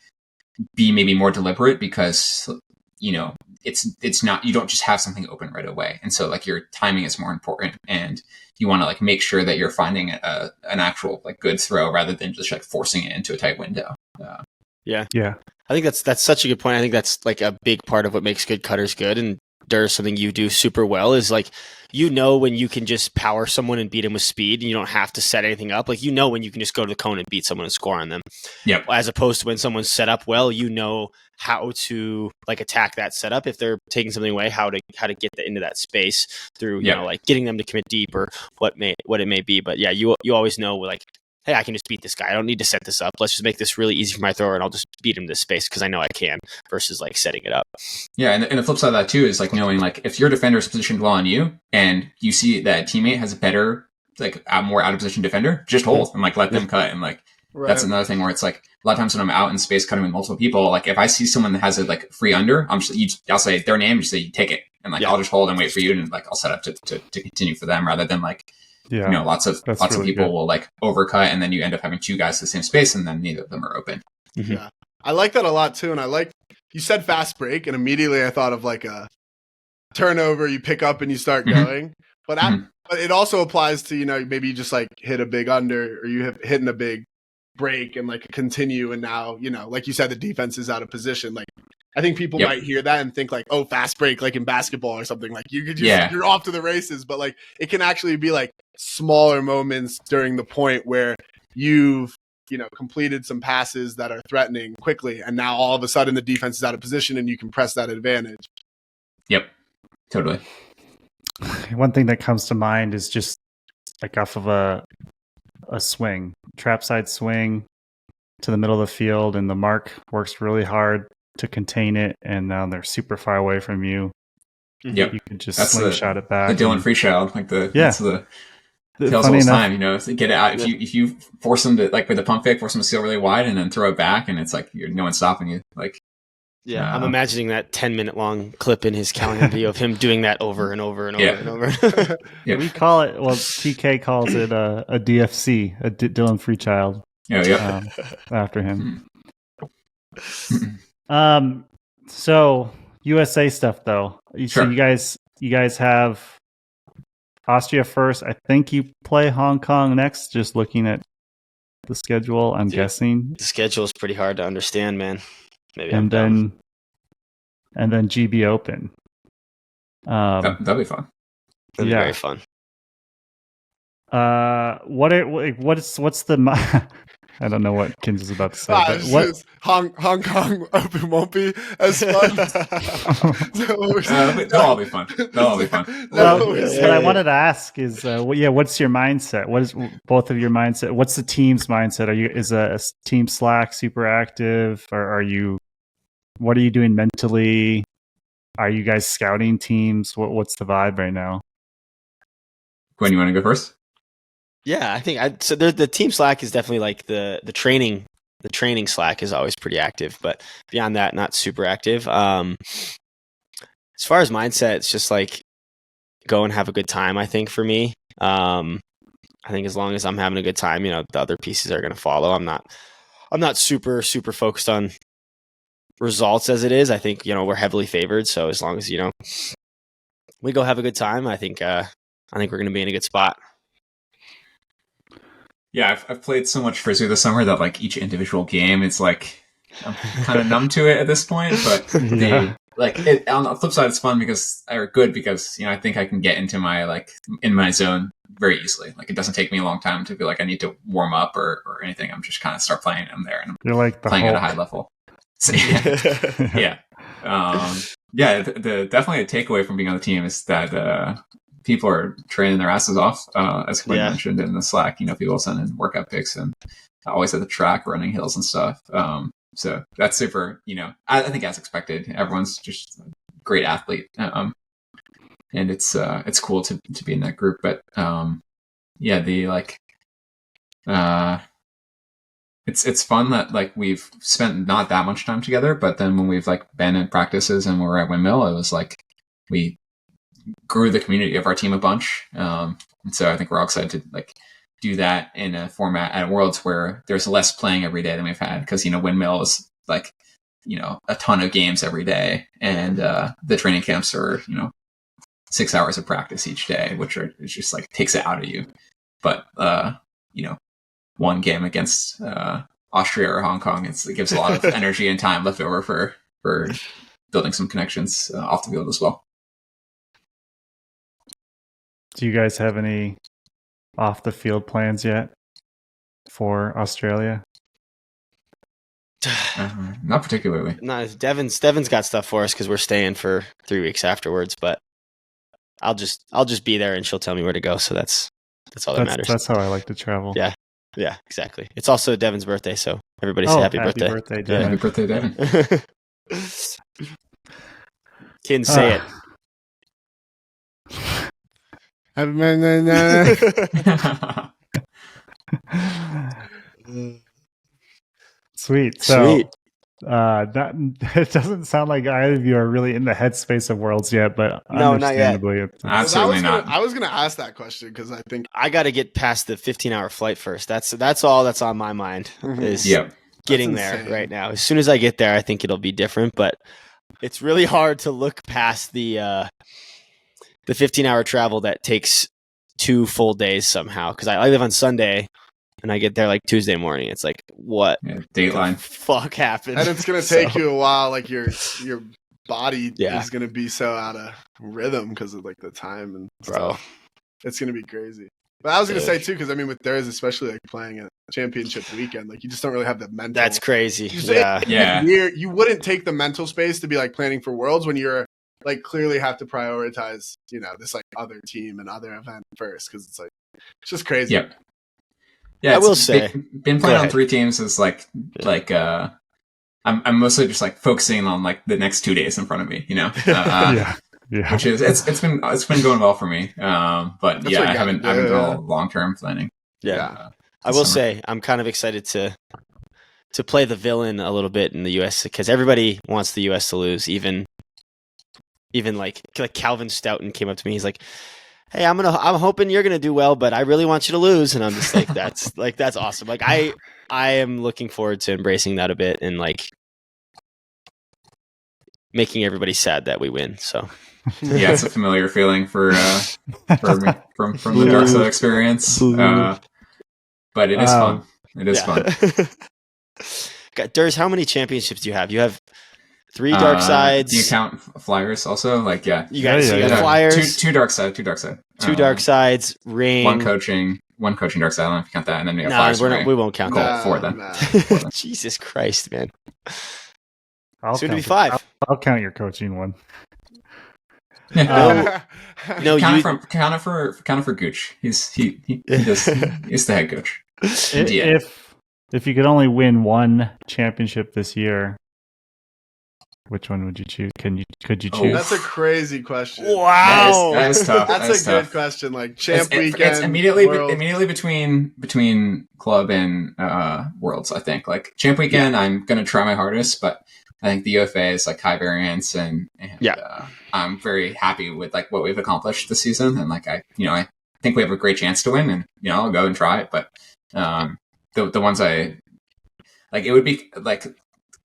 be maybe more deliberate, because, it's not, you don't just have something open right away. And so like your timing is more important, and you want to like make sure that you're finding an actual like good throw rather than just like forcing it into a tight window. Yeah. I think that's such a good point. I think that's like a big part of what makes good cutters good. And there's something you do super well is like, when you can just power someone and beat them with speed, and you don't have to set anything up. Like, when you can just go to the cone and beat someone and score on them. Yep. As opposed to when someone's set up well, how to like attack that setup. If they're taking something away, how to get into that space through, like getting them to commit deep or what it may be. But yeah, you always know like, hey, I can just beat this guy. I don't need to set this up. Let's just make this really easy for my thrower, and I'll just beat him this space because I know I can, versus like setting it up. Yeah, and the flip side of that too is like knowing like if your defender is positioned well on you and you see that teammate has a better, like a more out of position defender, just hold and like let them cut. And like that's another thing where it's like a lot of times when I'm out in space cutting with multiple people, like if I see someone that has a like free under, I'll say their name, just say you take it, and like I'll just hold and wait for you, and like I'll set up to continue for them rather than like. Lots of people will like overcut, and then you end up having 2 guys in the same space, and then neither of them are open. Yeah, I like that a lot too. And I like you said fast break, and immediately I thought of like a turnover. You pick up and you start going, but it also applies to maybe you just like hit a big under, or you have hitting a big break and like continue, and now like you said, the defense is out of position. Like I think people might hear that and think like, oh, fast break, like in basketball or something. Like you could just you're off to the races, but like it can actually be like smaller moments during the point where you've completed some passes that are threatening quickly, and now all of a sudden the defense is out of position and you can press that advantage. Yep, totally. One thing that comes to mind is just like off of a swing, trap side swing to the middle of the field, and the mark works really hard to contain it, and now they're super far away from you. Yep. You can just That's slingshot it back. The Dylan Freechild, that's the tells all the time, get it out. If you force them to, like with the pump fake, force them to seal really wide and then throw it back, and it's like no one's stopping you. Like, yeah, I'm imagining that 10-minute long clip in his calendar video of him doing that over and over and over and over. We call it, TK calls it a DFC, a Dylan Freechild. After him. So USA stuff though. So you guys have Austria first. I think you play Hong Kong next. Just looking at the schedule, I'm guessing the schedule is pretty hard to understand, man. Maybe and then GB Open. That'll be fun. That'll be very fun. What's the I don't know what Kins is about to say. But what Hong Kong Open won't be as fun. They'll all be fun. What I wanted to ask is, what's your mindset? What is both of your mindset? What's the team's mindset? Is a team Slack super active, or what are you doing mentally? Are you guys scouting teams? What's the vibe right now? Quinn, you want to go first? Yeah, I think so. The team Slack is definitely like the training. The training Slack is always pretty active, but beyond that, not super active. As far as mindset, it's just like go and have a good time. I think for me, I think as long as I'm having a good time, the other pieces are going to follow. I'm not super focused on results as it is. I think we're heavily favored, so as long as we go have a good time, I think we're going to be in a good spot. Yeah, I've played so much Frisbee this summer that like each individual game, it's like I'm kind of numb to it at this point. But on the flip side, it's fun because I think I can get into my zone very easily. Like it doesn't take me a long time to feel like I need to warm up or anything. I'm just kind of start playing. I'm there and you're like playing Hulk. at a high level. So, definitely a takeaway from being on the team is that people are training their asses off, as Quinn mentioned in the Slack. People send in workout pics and always at the track running hills and stuff. So that's super. I think as expected, everyone's just a great athlete, and it's cool to be in that group. But it's fun that we've spent not that much time together, but then when we've been in practices and we're at Windmill, it was we grew the community of our team a bunch. And so I think we're all excited to do that in a format at Worlds where there's less playing every day than we've had. Cause Windmill is a ton of games every day. And the training camps are, 6 hours of practice each day, which it's just takes it out of you. But, one game against Austria or Hong Kong, it gives a lot of energy and time left over for building some connections off the field as well. Do you guys have any off the field plans yet for Australia? Not particularly. No, Devin's got stuff for us because we're staying for 3 weeks afterwards. But I'll just be there and she'll tell me where to go. So that's all that matters. That's how I like to travel. Yeah, exactly. It's also Devin's birthday, so everybody say happy birthday. Happy birthday, Devin. Happy birthday, Devin. Can say it. Sweet. So, that it doesn't sound like either of you are really in the headspace of Worlds yet, but no, not yet. Absolutely not. I was going to ask that question because I think I got to get past the 15-hour flight first. That's all that's on my mind is getting there right now. As soon as I get there, I think it'll be different, but it's really hard to look past the 15-hour travel that takes 2 full days somehow. Because I live on Sunday and I get there Tuesday morning. It's what? Yeah, Dateline. Fuck happened? And it's gonna take you a while. Your body is gonna be so out of rhythm because of the time and stuff. It's gonna be crazy. But I was gonna say too, because with theirs, especially playing a championship weekend, you just don't really have the mental. That's crazy. You wouldn't take the mental space to be planning for Worlds when you're clearly have to prioritize this other team and other event first because it's just crazy. Yep. Yeah, I will say been playing on 3 teams is I'm mostly just like focusing on like the next 2 days in front of me, Yeah. which is it's been going well for me. But That's yeah, what I you haven't gotta do, done a long-term planning. Yeah. I will say I'm kind of excited to play the villain a little bit in the US because everybody wants the US to lose. Even like Calvin Stoughton came up to me. He's like, "Hey, I'm hoping you're gonna do well, but I really want you to lose." And I'm just like, that's awesome. Like I am looking forward to embracing that a bit and like making everybody sad that we win. So Yeah, it's a familiar feeling for me from the Dark Side experience. But it is fun. It is fun. Durs, how many championships do you have? You have 3 Dark Sides. Do you count Flyers also? Like, yeah. You got Flyers. Two Dark Side. 2 Dark Sides. Ring. One coaching Dark Side. I don't know if you count that. And then we have Flyers. We won't count that. 4 then. Jesus Christ, man. Soon to be 5. I'll count your coaching one. No, count it for Gooch. He's the head coach. If you could only win one championship this year, which one would you choose? Could you choose? That's a crazy question. Wow, that is tough. That's a good question. Like champ weekend. It's immediately between club and worlds. I think like champ weekend, I'm gonna try my hardest, but I think the UFA is like high variance, and I'm very happy with like what we've accomplished this season, and like I think we have a great chance to win, and I'll go and try it. But the ones I like, it would be like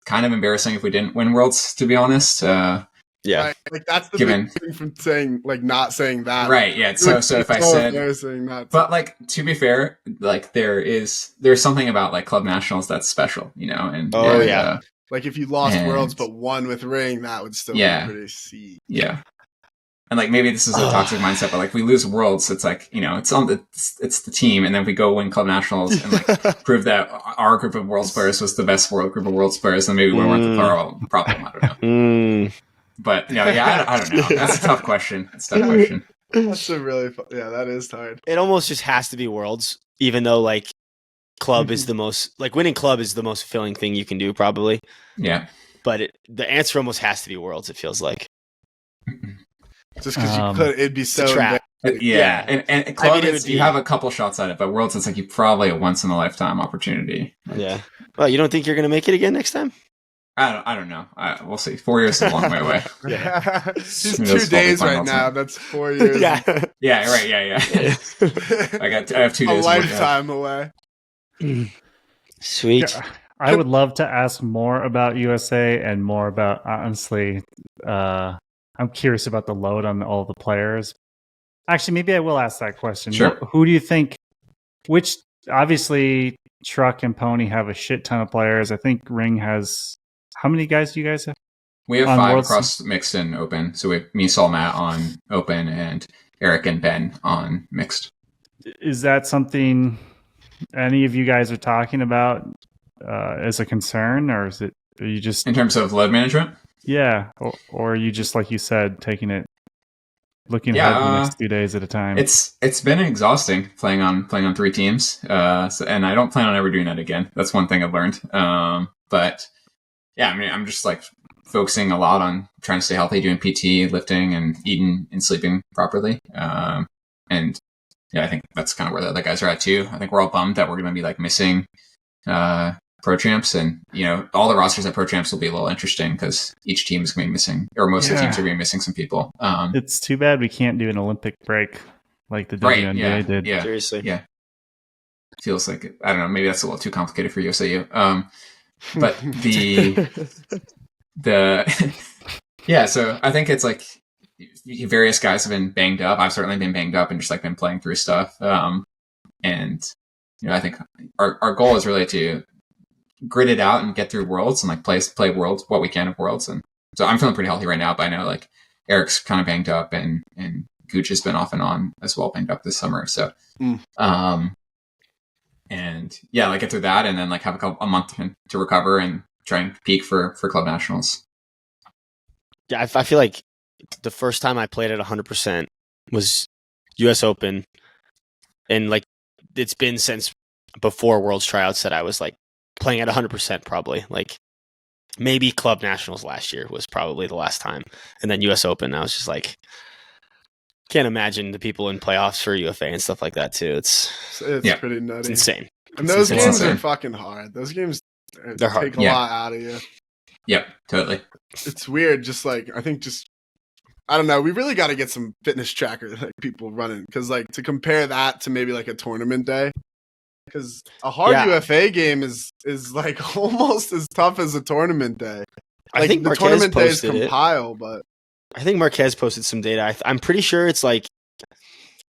kind of embarrassing if we didn't win Worlds, to be honest. Right. Like that's the big thing from saying like not saying that. Right. Yeah. So if I said, but like to be fair, like there's something about like club nationals that's special, and like if you lost Worlds but won with Ring, that would still be pretty sick. Yeah. And like maybe this is a toxic mindset, but like we lose Worlds, it's like it's the team, and then we go win club nationals and like prove that our group of Worlds players was the best group of Worlds players, and maybe we weren't the problem. I don't know. But I don't know. That's a tough question. It's a tough question. That's a really that is hard. It almost just has to be Worlds, even though like club is the most like winning club is the most fulfilling thing you can do probably. Yeah. But the answer almost has to be Worlds. It feels like. Just because you could, it'd be so trap. Yeah. And club, you have a couple shots at it, but Worlds, it's like you probably a once in a lifetime opportunity. Yeah. Well, you don't think you're going to make it again next time? I don't know. We'll see. 4 years is a long way away. Just 2 days right now. That's 4 years. Yeah. Right. Yeah. I have 2 days. A lifetime away. Sweet. Yeah, I would love to ask more about USA and more about, honestly, I'm curious about the load on all the players. Actually, maybe I will ask that question. Sure. Who do you think, which obviously Truck and Pony have a shit ton of players. I think Ring has, how many guys do you guys have? We have 5 across mixed and open. So we have me, Saul, Matt on open, and Eric and Ben on mixed. Is that something any of you guys are talking about as a concern, or are you just in terms of load management? Yeah, or are you just, like you said, taking it, looking ahead the next 2 days at a time? It's been exhausting playing on 3 teams, and I don't plan on ever doing that again. That's one thing I've learned. But yeah, I mean, I'm just like focusing a lot on trying to stay healthy, doing PT, lifting, and eating and sleeping properly. And I think that's kind of where the other guys are at too. I think we're all bummed that we're going to be like missing Pro Champs, and all the rosters at Pro Champs will be a little interesting because each team is going to be missing, or most of the teams are going to be missing some people. It's too bad we can't do an Olympic break like the WNBA did. Yeah, seriously. Yeah, feels like I don't know. Maybe that's a little too complicated for USAU. But yeah. So I think it's like various guys have been banged up. I've certainly been banged up and just like been playing through stuff. And I think our goal is really to grit it out and get through Worlds and like play Worlds, what we can of Worlds. And so I'm feeling pretty healthy right now, but I know like Eric's kind of banged up, and Gooch has been off and on as well, banged up this summer. So, and yeah, like get through that and then like have a month to recover and try and peak for club nationals. Yeah, I feel like the first time I played at 100% was US Open, and like it's been since before Worlds tryouts that I was like playing at 100% probably. Like maybe Club Nationals last year was probably the last time. And then US Open, I was just like, can't imagine the people in playoffs for UFA and stuff like that too. It's pretty nutty. It's insane. And those It's games insane. are fucking hard. Those games They're hard. take a lot out of you. Yep, totally. It's weird. Just like, I think I don't know. We really got to get some fitness tracker like people running, because like to compare that to maybe like a tournament day, because a hard UFA game is like almost as tough as a tournament day. Like, I think the Marquez tournament days posted compile, but I think Marquez posted some data. I'm pretty sure it's like,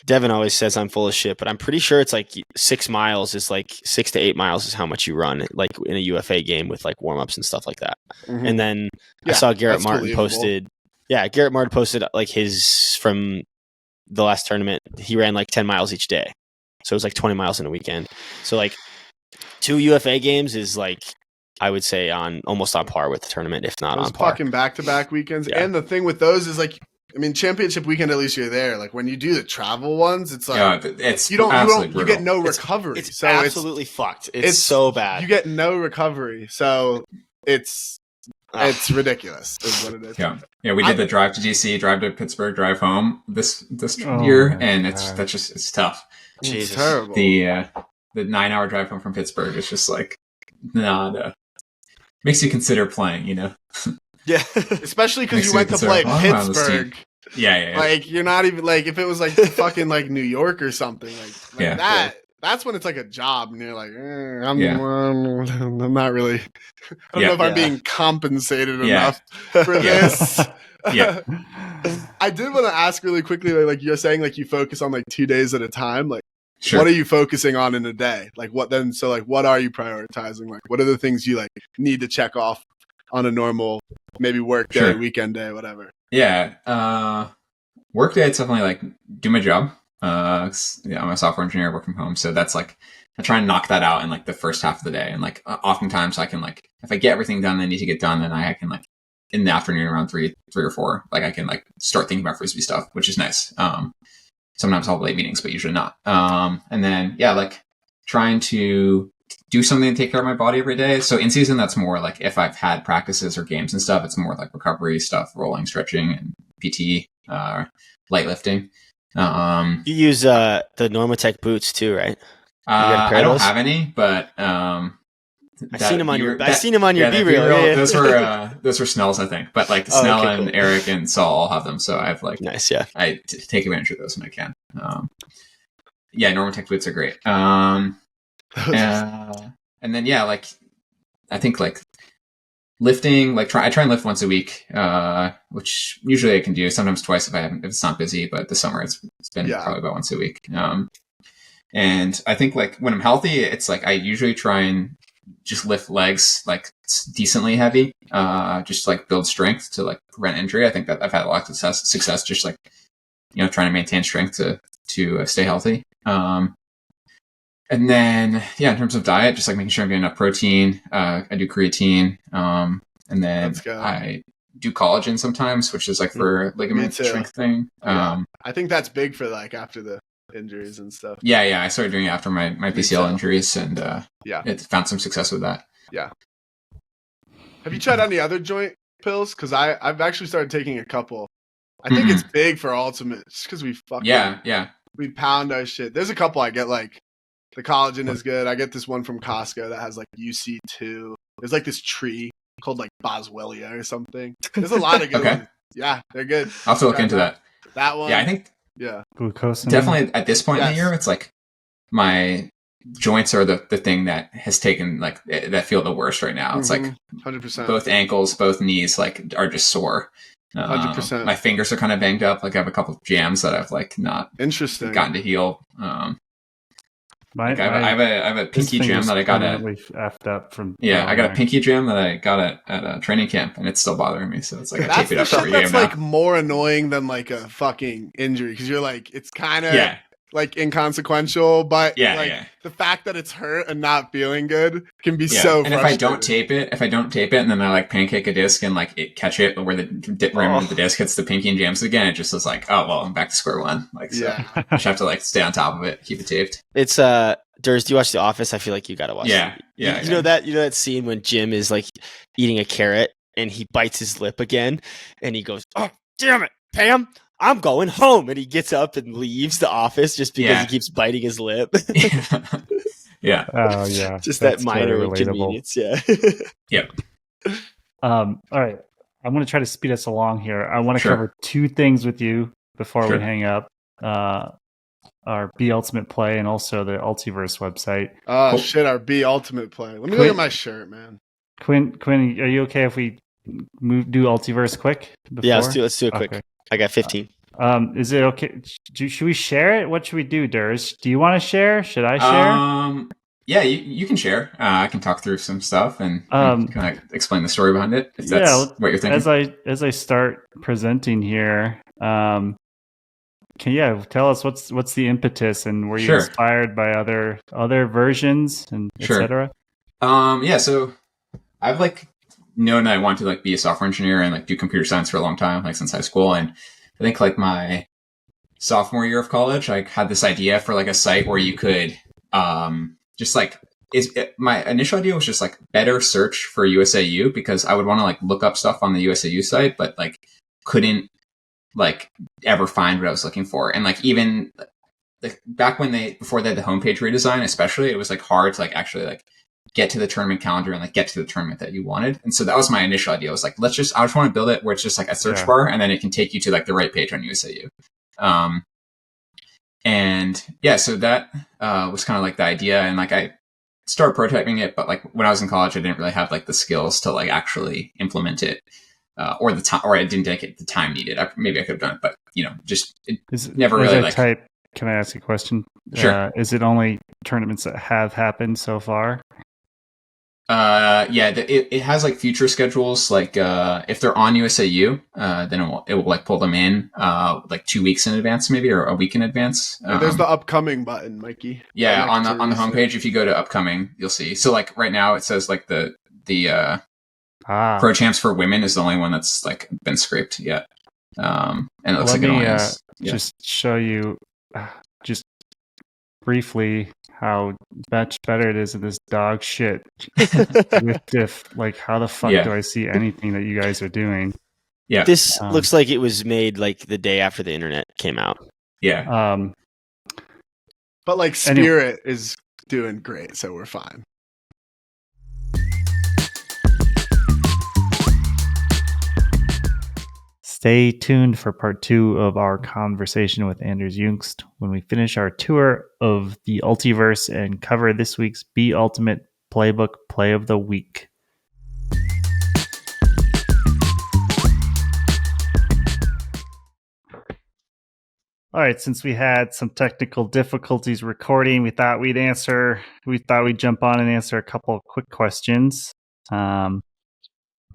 Devin always says I'm full of shit, but I'm pretty sure it's like 6 miles is like 6 to 8 miles is how much you run like in a UFA game with like warm-ups and stuff like that. Mhm. And then I saw Garrett Martin believable. posted. Yeah, Garrett Martin posted like his from the last tournament. He ran like 10 miles each day. So it was like 20 miles in a weekend. So like 2 UFA games is like, I would say almost on par with the tournament, if not those on par. fucking back-to-back weekends. Yeah. And the thing with those is like, I mean, championship weekend, at least you're there. Like when you do the travel ones, it's like It's you get no recovery. It's so absolutely fucked. It's so bad. You get no recovery. So it's ridiculous is what it is. Yeah. We did the drive to DC, drive to Pittsburgh, drive home this year, and it's tough. It's terrible. The 9-hour drive home from Pittsburgh is just like not makes you consider playing, you know. Yeah, especially because you went to play Pittsburgh. Yeah. Like you're not even like, if it was like fucking like New York or something like that. That's when it's like a job, and you're like, I'm not really. I don't know if I'm being compensated enough for this. Yeah. I did want to ask really quickly, like you're saying, like you focus on like 2 days at a time. Like, sure. What are you focusing on in a day? Like, what then? So, like, what are you prioritizing? Like, what are the things you like need to check off on a normal, maybe work day, weekend day, whatever? Yeah. Work day, it's definitely like do my job. I'm a software engineer, work from home. So that's like, I try and knock that out in like the first half of the day. And like oftentimes I can like, if I get everything done that I need to get done, then I can like in the afternoon around 3 or 4, like I can like start thinking about Frisbee stuff, which is nice. Sometimes I'll have late meetings, but usually not. And then, like trying to do something to take care of my body every day. So in season, that's more like if I've had practices or games and stuff, it's more like recovery stuff, rolling, stretching, and PT, light lifting. You use the Normatec boots too, right? I don't have any, but I seen them on your B-reel. Yeah. Those were Snell's, I think. But like Snell and Eric and Saul all have them, so I've like nice. Yeah, I take advantage of those when I can. Normatec boots are great. And then like I think like lifting, like I try and lift once a week, which usually I can do, sometimes twice if it's not busy, but this summer it's been probably about once a week. And I think like when I'm healthy, it's like I usually try and just lift legs like decently heavy, just like build strength to like prevent injury. I think that I've had a lot of success just like, trying to maintain strength to stay healthy. And then, in terms of diet, just like making sure I'm getting enough protein. I do creatine. And then I do collagen sometimes, which is like for ligament strength thing. I think that's big for like after the injuries and stuff. I started doing it after my PCL injuries, and it found some success with that. Yeah. Have you tried any other joint pills? Because I've actually started taking a couple. I think it's big for Ultimate, just because we fucking we pound our shit. There's a couple I get, like the collagen is good. I get this one from Costco that has like UC2. There's like this tree called like Boswellia or something. There's a lot of good ones. Yeah, they're good. I'll have to look into that. That one. Yeah, I think glucose. Definitely at this point in the year, it's like my joints are the thing that has taken like that feel the worst right now. It's like 100%. Both ankles, both knees like are just sore. 100%. My fingers are kind of banged up. Like I have a couple of jams that I've like not gotten to heal. I have a pinky jam that I got at. Effed up from I got a pinky jam that I got at a training camp, and it's still bothering me. So it's like I tape it up every game. That's like more annoying than like a fucking injury, because you're like it's kind of like inconsequential, but the fact that it's hurt and not feeling good can be so. And if I don't tape it, and then I like pancake a disc and like catch it where the rim of the disc hits the pinky and jams again, it just is like, oh well, I'm back to square one. Like I just have to like stay on top of it, keep it taped. It's Durs, do you watch The Office? I feel like you gotta watch. Yeah, it. yeah. You know that scene when Jim is like eating a carrot and he bites his lip again, and he goes, "Oh, damn it, Pam, I'm going home," and he gets up and leaves the office just because he keeps biting his lip. Yeah. Oh yeah, Just that's that minor very relatable. inconvenience. Yeah. Yep. All right, I'm going to try to speed us along here. I want to Sure. cover two things with you before we Sure. hang up. Our B Ultimate Play and also the Ultiverse website. Oh, Cool. shit, our B Ultimate Play. Let me look at my shirt, man. Quinn, are you okay if we do Ultiverse quick? Yeah, let's do it quick. Okay. I got 15. Is it okay? Should we share it? What should we do, Durs? Do you want to share? Should I share? Yeah, you can share. I can talk through some stuff and kind of explain the story behind it, if that's what you're thinking. As I start presenting here, can you tell us what's the impetus, and were you inspired by other versions and etc.? Yeah, so I've known I want to be a software engineer and do computer science for a long time, since high school. And I think my sophomore year of college, I had this idea for a site where you could my initial idea was just better search for USAU, because I would want to look up stuff on the USAU site, but couldn't ever find what I was looking for. And even back before they had the homepage redesign, especially, it was hard to actually get to the tournament calendar and get to the tournament that you wanted. And so that was my initial idea. I was I just want to build it where it's just a search bar, and then it can take you to the right page on USAU. And yeah, so that was kind of the idea. And I started prototyping it, but when I was in college, I didn't really have the skills to actually implement it, or the time, or I didn't dedicate the time needed. Maybe I could have done it, but never really type. Can I ask a question? Sure. Is it only tournaments that have happened so far? Yeah, it has future schedules. If they're on USAU, then it will pull them in 2 weeks in advance, maybe, or a week in advance. There's the upcoming button, Mikey. Yeah, on the homepage, if you go to upcoming, you'll see. So right now it says the Pro Champs for women is the only one that's been scraped yet. And it looks Let it only me is. just show you just briefly how much better it is in this dog shit with diff. How the fuck do I see anything that you guys are doing? Yeah, this looks like it was made the day after the internet came out. Yeah. But Spirit is doing great, so we're fine. Stay tuned for part 2 of our conversation with Anders Juengst when we finish our tour of the Ultiverse and cover this week's B Ultimate Playbook Play of the Week. All right, since we had some technical difficulties recording, we thought we'd jump on and answer a couple of quick questions.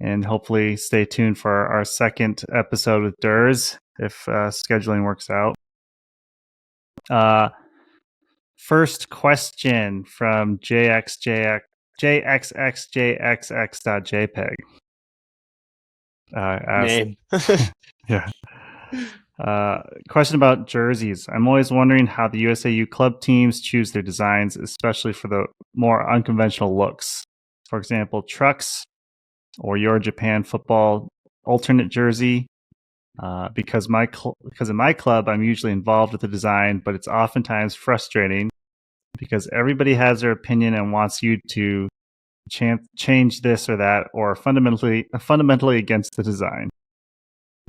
And hopefully stay tuned for our second episode with Durs if scheduling works out. First question from JXXJXX.jpg. Name. Yeah. Question about jerseys. I'm always wondering how the USAU club teams choose their designs, especially for the more unconventional looks. For example, trucks or your Japan football alternate jersey. Because in my club, I'm usually involved with the design, but it's oftentimes frustrating because everybody has their opinion and wants you to change this or that, or fundamentally against the design.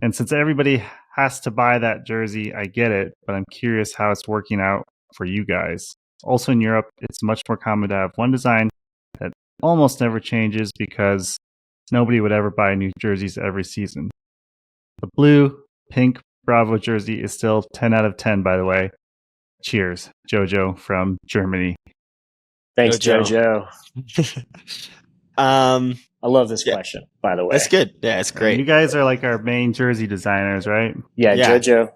And since everybody has to buy that jersey, I get it, but I'm curious how it's working out for you guys. Also in Europe, it's much more common to have one design that almost never changes because nobody would ever buy new jerseys every season. The blue, pink Bravo jersey is still 10 out of 10, by the way. Cheers, Jojo from Germany. Thanks, Jojo. I love this question, by the way. That's good. Yeah, it's great. You guys are our main jersey designers, right? Yeah, Jojo.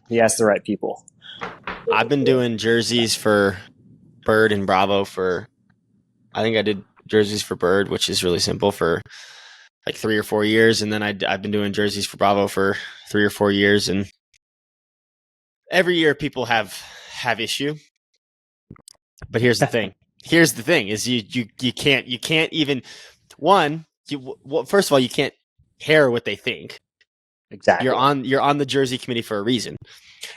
He asked the right people. I've been doing jerseys for Bird and Bravo I think I did jerseys for Bird, which is really simple, for 3 or 4 years, and then I've been doing jerseys for Bravo for 3 or 4 years, and every year people have issue. But here's the thing. Here's the thing: is you can't even first of all, you can't care what they think. Exactly. You're on the jersey committee for a reason,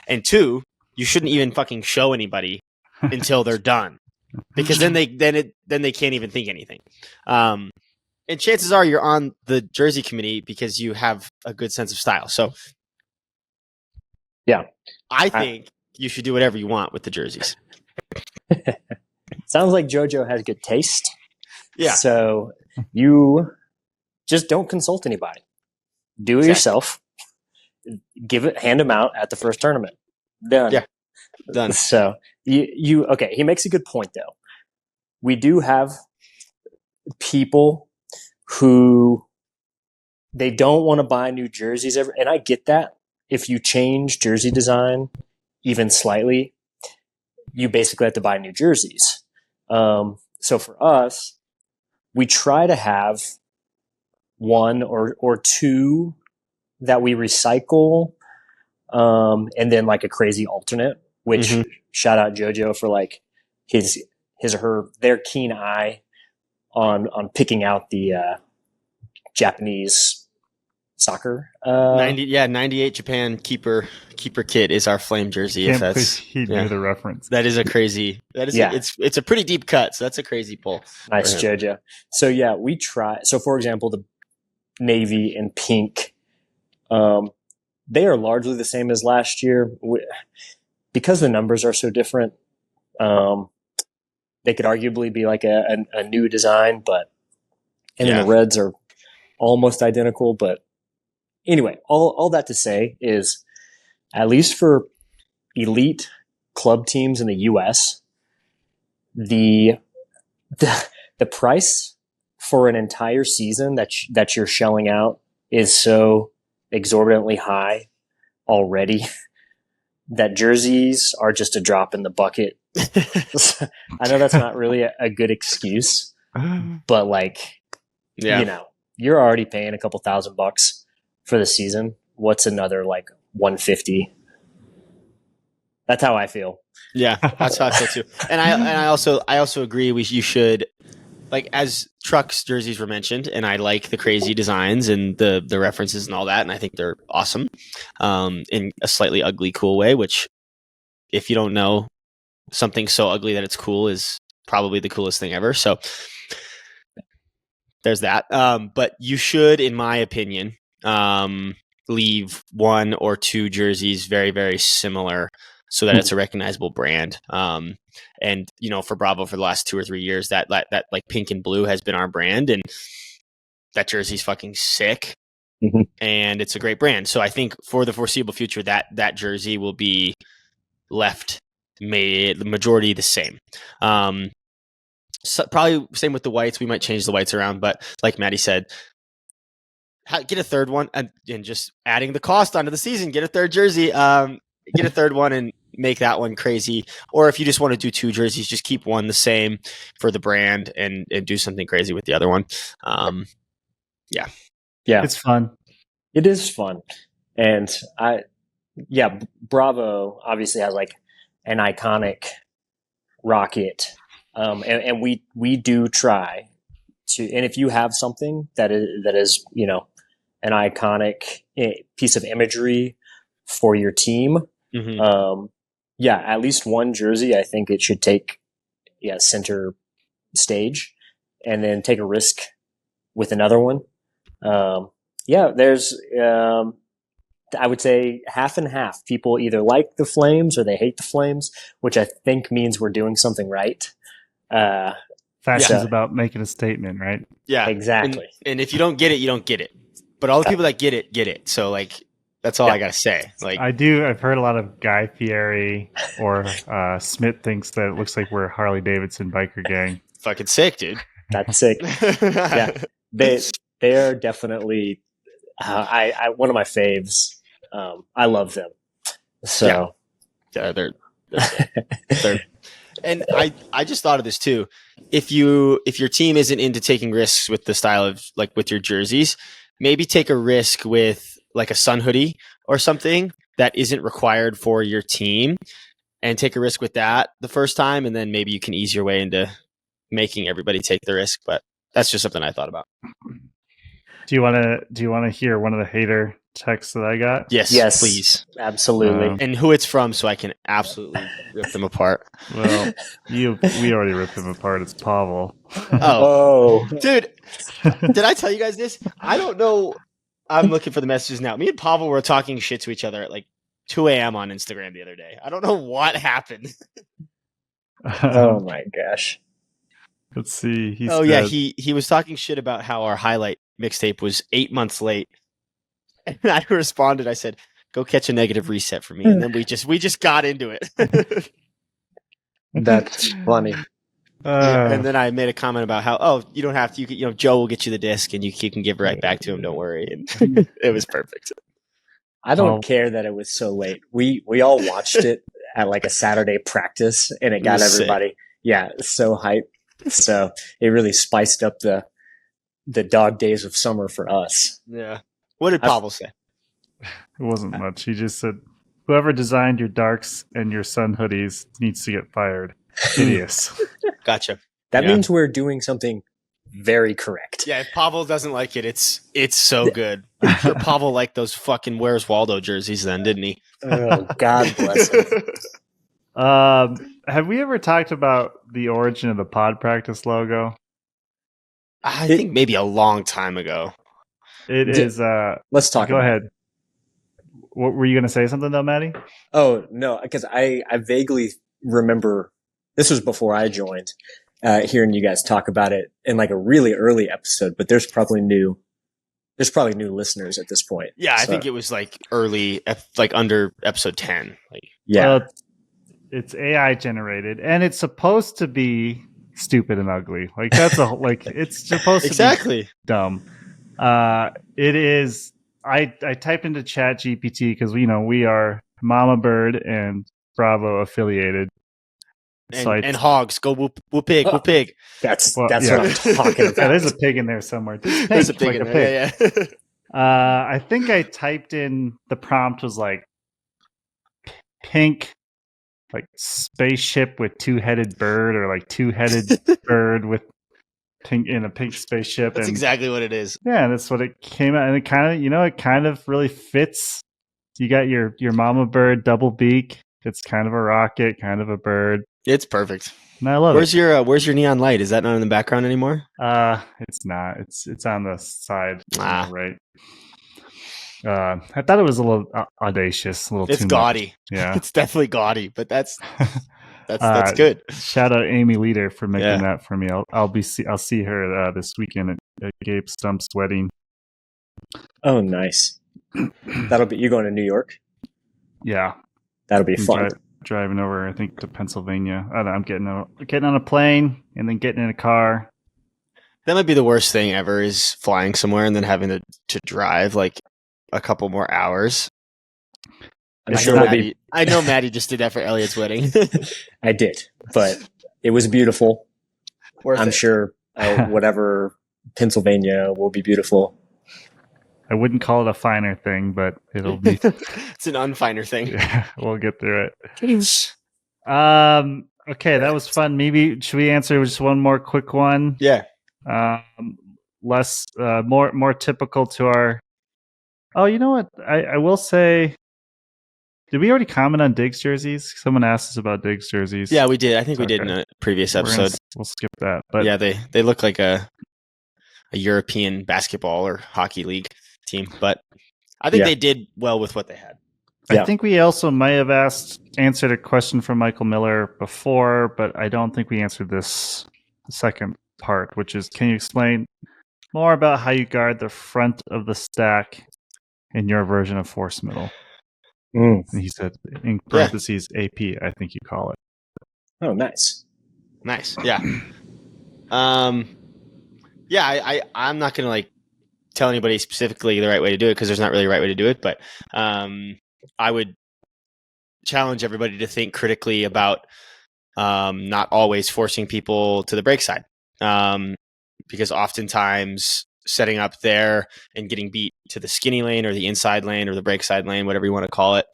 and two, you shouldn't even fucking show anybody until they're done, because then they can't even think anything. And chances are you're on the jersey committee because you have a good sense of style. So, yeah, I think you should do whatever you want with the jerseys. Sounds like JoJo has good taste. Yeah. So you just don't consult anybody. Do it yourself. Hand them out at the first tournament. Done. Yeah. Done. So okay. He makes a good point though. We do have people who they don't want to buy new jerseys and I get that. If you change jersey design even slightly, you basically have to buy new jerseys. So for us, we try to have one or two that we recycle, and then like a crazy alternate, which shout out JoJo for like his or her, their keen eye on picking out the Japanese soccer. 98 Japan keeper kit is our flame jersey. If that's he knew the reference. That is a crazy. That is it's a pretty deep cut. So that's a crazy pull. Nice, JoJo. So yeah, we try. So for example, the navy and pink, they are largely the same as last year. Because the numbers are so different, they could arguably be like a new design, then the reds are almost identical. But anyway, all that to say is, at least for elite club teams in the U.S., the price for an entire season that you're shelling out is so exorbitantly high already that jerseys are just a drop in the bucket. I know that's not really a good excuse, but you're already paying a couple $1,000 for the season. What's another like 150? That's how I feel. Yeah, that's how I feel too. And I also agree. You should, like, as trucks jerseys were mentioned, and I like the crazy designs and the references and all that, and I think they're awesome, in a slightly ugly, cool way. Which, if you don't know, something so ugly that it's cool is probably the coolest thing ever. So there's that. But you should, in my opinion, leave one or two jerseys very, very similar, so that it's a recognizable brand. And for Bravo, for the last 2 or 3 years, that like pink and blue has been our brand, and that jersey's fucking sick, and it's a great brand. So I think for the foreseeable future, that jersey will be left the majority the same. So probably same with the whites. We might change the whites around, but like Maddie said, get a third one, and just adding the cost onto the season, get a third jersey, get a third one and make that one crazy. Or if you just want to do 2 jerseys, just keep one the same for the brand and do something crazy with the other one. Yeah, it's fun. It is fun. And Bravo obviously has like an iconic rocket. And we do try to, and if you have something that is, an iconic piece of imagery for your team, at least one jersey, I think it should take, center stage, and then take a risk with another one. There's, I would say half and half. People either like the Flames or they hate the Flames, which I think means we're doing something right. Fashion's about making a statement, right? Yeah, exactly. And if you don't get it, you don't get it. But all the people that get it, get it. So like, that's all I gotta say. Like, I've heard a lot of Guy Fieri or Smith thinks that it looks like we're a Harley Davidson biker gang. Fucking sick, dude. That's sick. Yeah, they are definitely one of my faves. I love them. So they're and I just thought of this too. If your team isn't into taking risks with the style of, like, with your jerseys, maybe take a risk with like a sun hoodie or something that isn't required for your team, and take a risk with that the first time, and then maybe you can ease your way into making everybody take the risk. But that's just something I thought about. Do you want to hear one of the hater texts that I got? Yes, please. Absolutely. And who it's from, so I can absolutely rip them apart. Well, we already ripped him apart. It's Pavel. Oh, dude, did I tell you guys this? I don't know. I'm looking for the messages now. Me and Pavel were talking shit to each other at like 2 a.m. on Instagram the other day. I don't know what happened. Oh my gosh. Let's see. Yeah, he was talking shit about how our highlight mixtape was 8 months late. And I responded, I said, go catch a negative reset for me. And then we just got into it. That's funny. And then I made a comment about how, you don't have to, Joe will get you the disc and you can give it right back to him. Don't worry. And it was perfect. I don't care that it was so late. We all watched it at like a Saturday practice, and it got everybody, so hyped. So it really spiced up the dog days of summer for us. Yeah. What did Pavel say? It wasn't much. He just said, whoever designed your darks and your sun hoodies needs to get fired. Idiots. Gotcha. That means we're doing something very correct. Yeah, if Pavel doesn't like it, it's so good. I'm sure Pavel liked those fucking Where's Waldo jerseys then, didn't he? Oh, God bless him. Have we ever talked about the origin of the pod practice logo? I think maybe a long time ago. It is. Let's talk Go about ahead. What were you going to say something though, Maddie? Oh, no, because I vaguely remember, this was before I joined, hearing you guys talk about it in like a really early episode, but there's probably new listeners at this point. Yeah, I think it was like early, like under episode 10. Like, yeah. It's AI generated, and it's supposed to be stupid and ugly. Like that's it's supposed to be dumb. It is. I typed into Chat GPT because we are Mama Bird and Bravo affiliated. And hogs go whoop pig, whoop pig. That's what I'm talking about. Yeah, there's a pig in there somewhere. There's a pig in there. Yeah. I think I typed in, the prompt was like pink, like spaceship with two-headed bird, or like two-headed bird with pink in a pink spaceship. That's exactly what it is. Yeah, that's what it came out, and it kind of really fits. You got your mama bird double beak. It's kind of a rocket, kind of a bird. It's perfect. And I love it. Where's your neon light? Is that not in the background anymore? It's not. It's on the side, right. I thought it was a little audacious, a little too gaudy. Much. Yeah, it's definitely gaudy, but that's good. Shout out Amy Leader for making that for me. I'll see her this weekend at Gabe Stump's wedding. Oh, nice. You're going to New York? Yeah, that'll be fun. Driving over, I think, to Pennsylvania. I don't know, I'm getting on a plane and then getting in a car. That might be the worst thing ever, is flying somewhere and then having to drive like a couple more hours. I know Maddie just did that for Elliot's wedding. I did, but it was beautiful. I'm sure whatever Pennsylvania will be beautiful. I wouldn't call it a finer thing, but it'll be. It's an unfiner thing. Yeah, we'll get through it. Okay, that was fun. Maybe should we answer just one more quick one? Yeah. More typical to our. Oh, you know what? I will say. Did we already comment on Diggs jerseys? Someone asked us about Diggs jerseys. Yeah, we did. I think we did in a previous episode. We'll skip that. But yeah, they look like a European basketball or hockey league team, but I think they did well with what they had. I think we also may have answered a question from Michael Miller before, but I don't think we answered this second part, which is, can you explain more about how you guard the front of the stack in your version of Force Middle? And he said, in parentheses, AP, I think you call it. Oh, nice. Yeah. I'm not going to like tell anybody specifically the right way to do it, because there's not really a right way to do it. But I would challenge everybody to think critically about not always forcing people to the break side, because oftentimes setting up there and getting beat to the skinny lane or the inside lane or the break side lane, whatever you want to call it,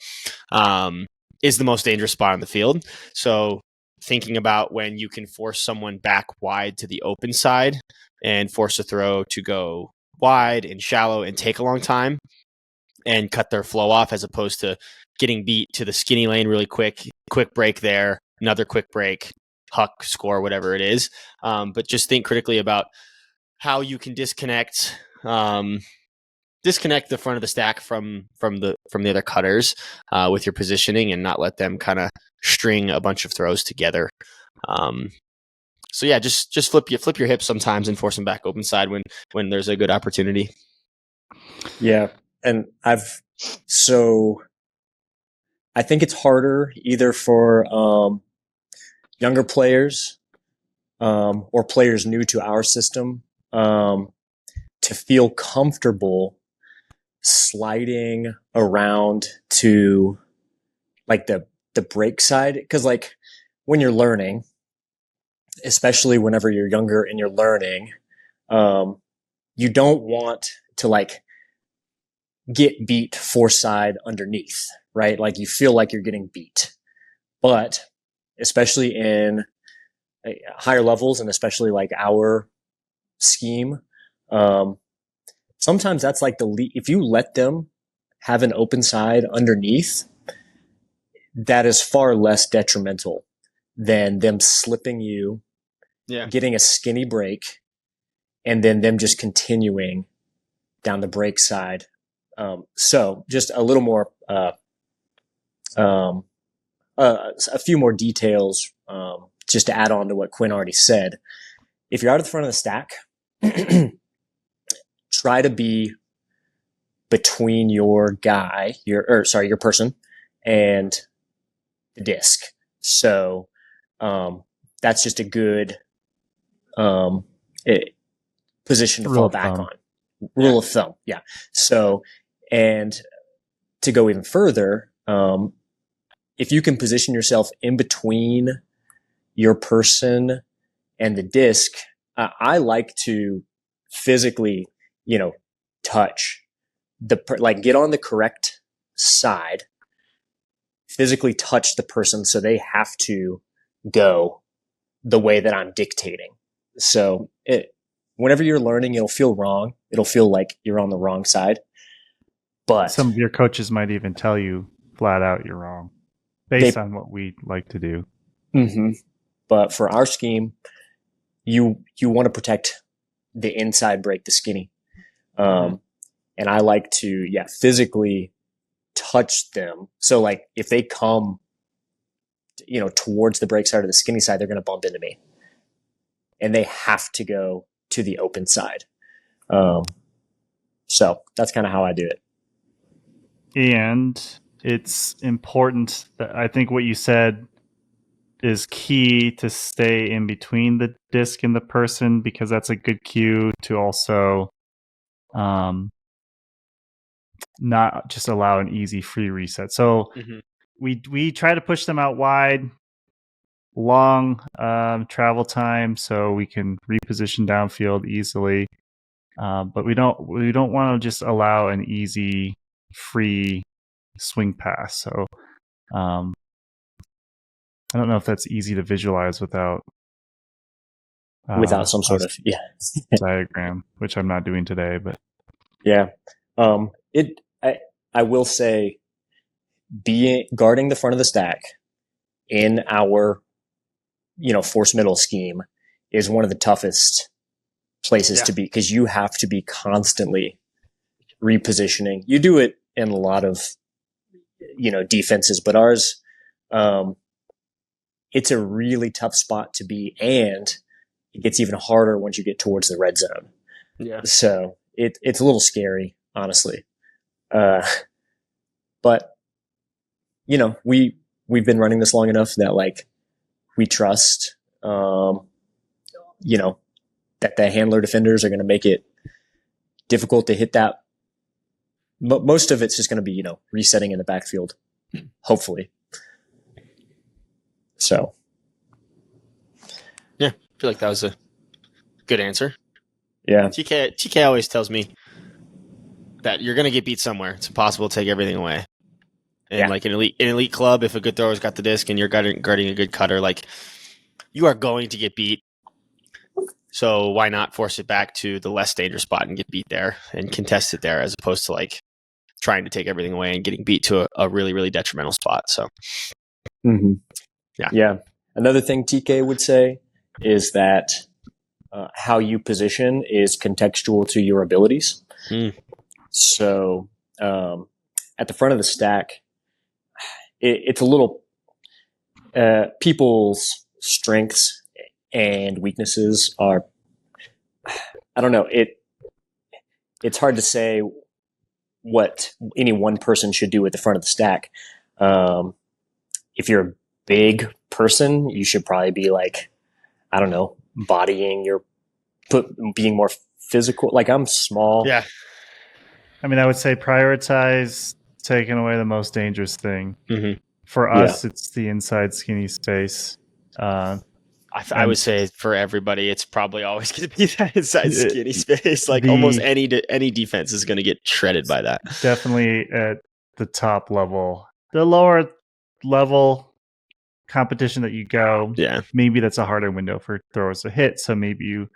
is the most dangerous spot on the field. So thinking about when you can force someone back wide to the open side and force a throw to go wide and shallow and take a long time and cut their flow off, as opposed to getting beat to the skinny lane really quick break there, another quick break, huck, score, whatever it is. But just think critically about how you can disconnect the front of the stack from the other cutters with your positioning, and not let them kind of string a bunch of throws together. So yeah, just flip your hips sometimes and force them back open side when there's a good opportunity. Yeah, and I think it's harder either for younger players or players new to our system to feel comfortable sliding around to like the break side, because like when you're learning, especially whenever you're younger and you're learning, you don't want to like get beat force side underneath, right? Like you feel like you're getting beat, but especially in higher levels and especially like our scheme, sometimes that's like if you let them have an open side underneath, that is far less detrimental than them slipping you, getting a skinny break, and then them just continuing down the break side. So just a little more, a few more details, just to add on to what Quinn already said. If you're out at the front of the stack, try to be between your person and the disc. So, that's just a good, position to fall back on. Rule of thumb. Yeah. So, and to go even further, if you can position yourself in between your person and the disc, I like to physically, touch get on the correct side, physically touch the person so they have to go the way that I'm dictating. So whenever you're learning, it'll feel wrong. It'll feel like you're on the wrong side. But some of your coaches might even tell you flat out you're wrong based on what we like to do. Mm-hmm. But for our scheme, you want to protect the inside break, the skinny. And I like to, physically touch them. So like if they come, towards the break side or the skinny side, they're going to bump into me and they have to go to the open side. So that's kind of how I do it. And it's important that I think what you said is key to stay in between the disc and the person, because that's a good cue to also not just allow an easy free reset. So we try to push them out wide, long travel time, so we can reposition downfield easily. But we don't want to just allow an easy free swing pass. So I don't know if that's easy to visualize without some sort of diagram, which I'm not doing today, but I will say, guarding the front of the stack in our force middle scheme is one of the toughest places to be, because you have to be constantly repositioning. You do it in a lot of defenses, but ours, it's a really tough spot to be, and it gets even harder once you get towards the red zone. Yeah. So it's a little scary, honestly. But we've been running this long enough that like we trust, that the handler defenders are going to make it difficult to hit that. But most of it's just going to be, resetting in the backfield, hopefully. So. Yeah, I feel like that was a good answer. Yeah. TK always tells me that you're going to get beat somewhere. It's impossible to take everything away. And like an elite club, if a good thrower's got the disc and you're guarding a good cutter, like you are going to get beat. So why not force it back to the less dangerous spot and get beat there and contest it there, as opposed to like trying to take everything away and getting beat to a really, really detrimental spot. So, yeah. Another thing TK would say is that how you position is contextual to your abilities. So at the front of the stack, it's a little people's strengths and weaknesses are, I don't know, it's hard to say what any one person should do at the front of the stack. If you're a big person, you should probably be like, I don't know, bodying being more physical. Like I'm small. yeah. I mean, I would say prioritize taking away the most dangerous thing. For us, it's the inside skinny space. I would say for everybody, it's probably always going to be that inside skinny space. Like almost any defense is going to get shredded by that. Definitely at the top level. The lower level competition that you go, maybe that's a harder window for throwers to hit. So maybe you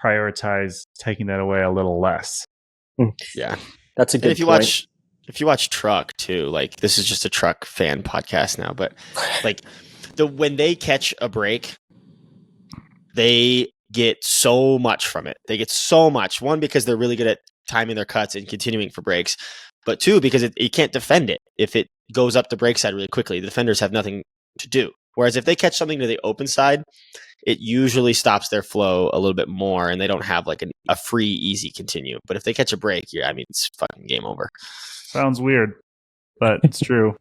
prioritize taking that away a little less. Yeah, that's a good point. If you watch Truck too, like this is just a Truck fan podcast now, but like when they catch a break, they get so much from it. They get so much. One, because they're really good at timing their cuts and continuing for breaks, but two, because you can't defend it. If it goes up the break side really quickly, the defenders have nothing to do. Whereas if they catch something to the open side, it usually stops their flow a little bit more, and they don't have like a free, easy continue. But if they catch a break, it's fucking game over. Sounds weird, but it's true.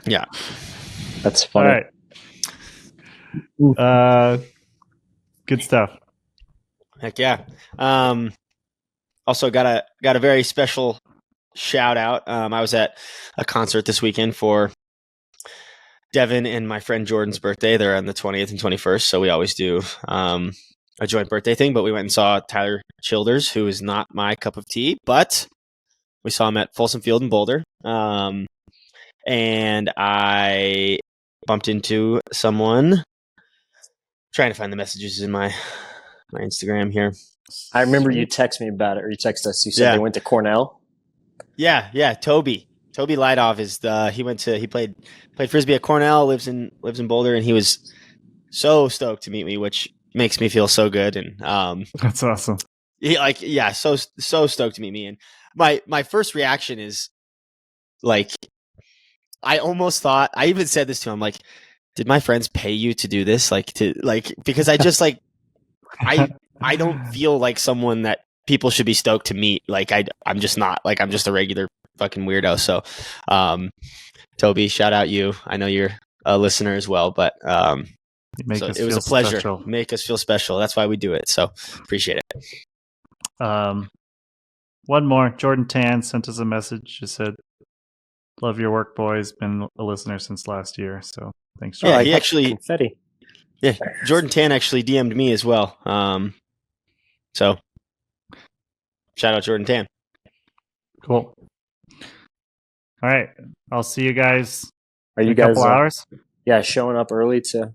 Yeah. That's funny. All right. Good stuff. Heck yeah. Also got a very special shout out. I was at a concert this weekend for Devin and my friend Jordan's birthday. They're on the 20th and 21st, so we always do a joint birthday thing. But we went and saw Tyler Childers, who is not my cup of tea, but we saw him at Folsom Field in Boulder. And I bumped into someone. Trying to find the messages in my Instagram here. I remember you text me about it, or you text us. You said they went to Cornell. Yeah. Toby Lightoff is he played Frisbee at Cornell, lives in Boulder, and he was so stoked to meet me, which makes me feel so good. And that's awesome. So stoked to meet me. And my first reaction is like, I almost thought, I even said this to him, like, did my friends pay you to do this? Because I just I don't feel like someone that people should be stoked to meet. Like I'm just not, like, I'm just a regular fucking weirdo. So, Toby, shout out you. I know you're a listener as well, but, it was a pleasure. Special. Make us feel special. That's why we do it. So appreciate it. One more. Jordan Tan sent us a message. Just said, "Love your work, boys. Been a listener since last year." So thanks, Jordan. Yeah, he actually confetti. Yeah, Jordan Tan actually DM'd me as well. So shout out Jordan Tan. Cool. All right, I'll see you guys. Are you in a guys couple hours? Yeah, showing up early to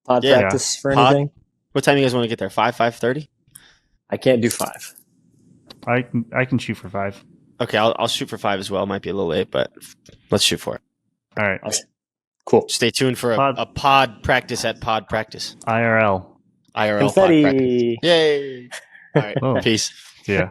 pod practice for anything? What time do you guys want to get there? 5:30? I can't do 5. I can shoot for 5. Okay, I'll shoot for 5 as well. Might be a little late, but let's shoot for it. All right. Okay. Cool. Stay tuned for a pod practice at Pod Practice. IRL. Confetti. Pod practice. Yay! All right. Peace. Yeah.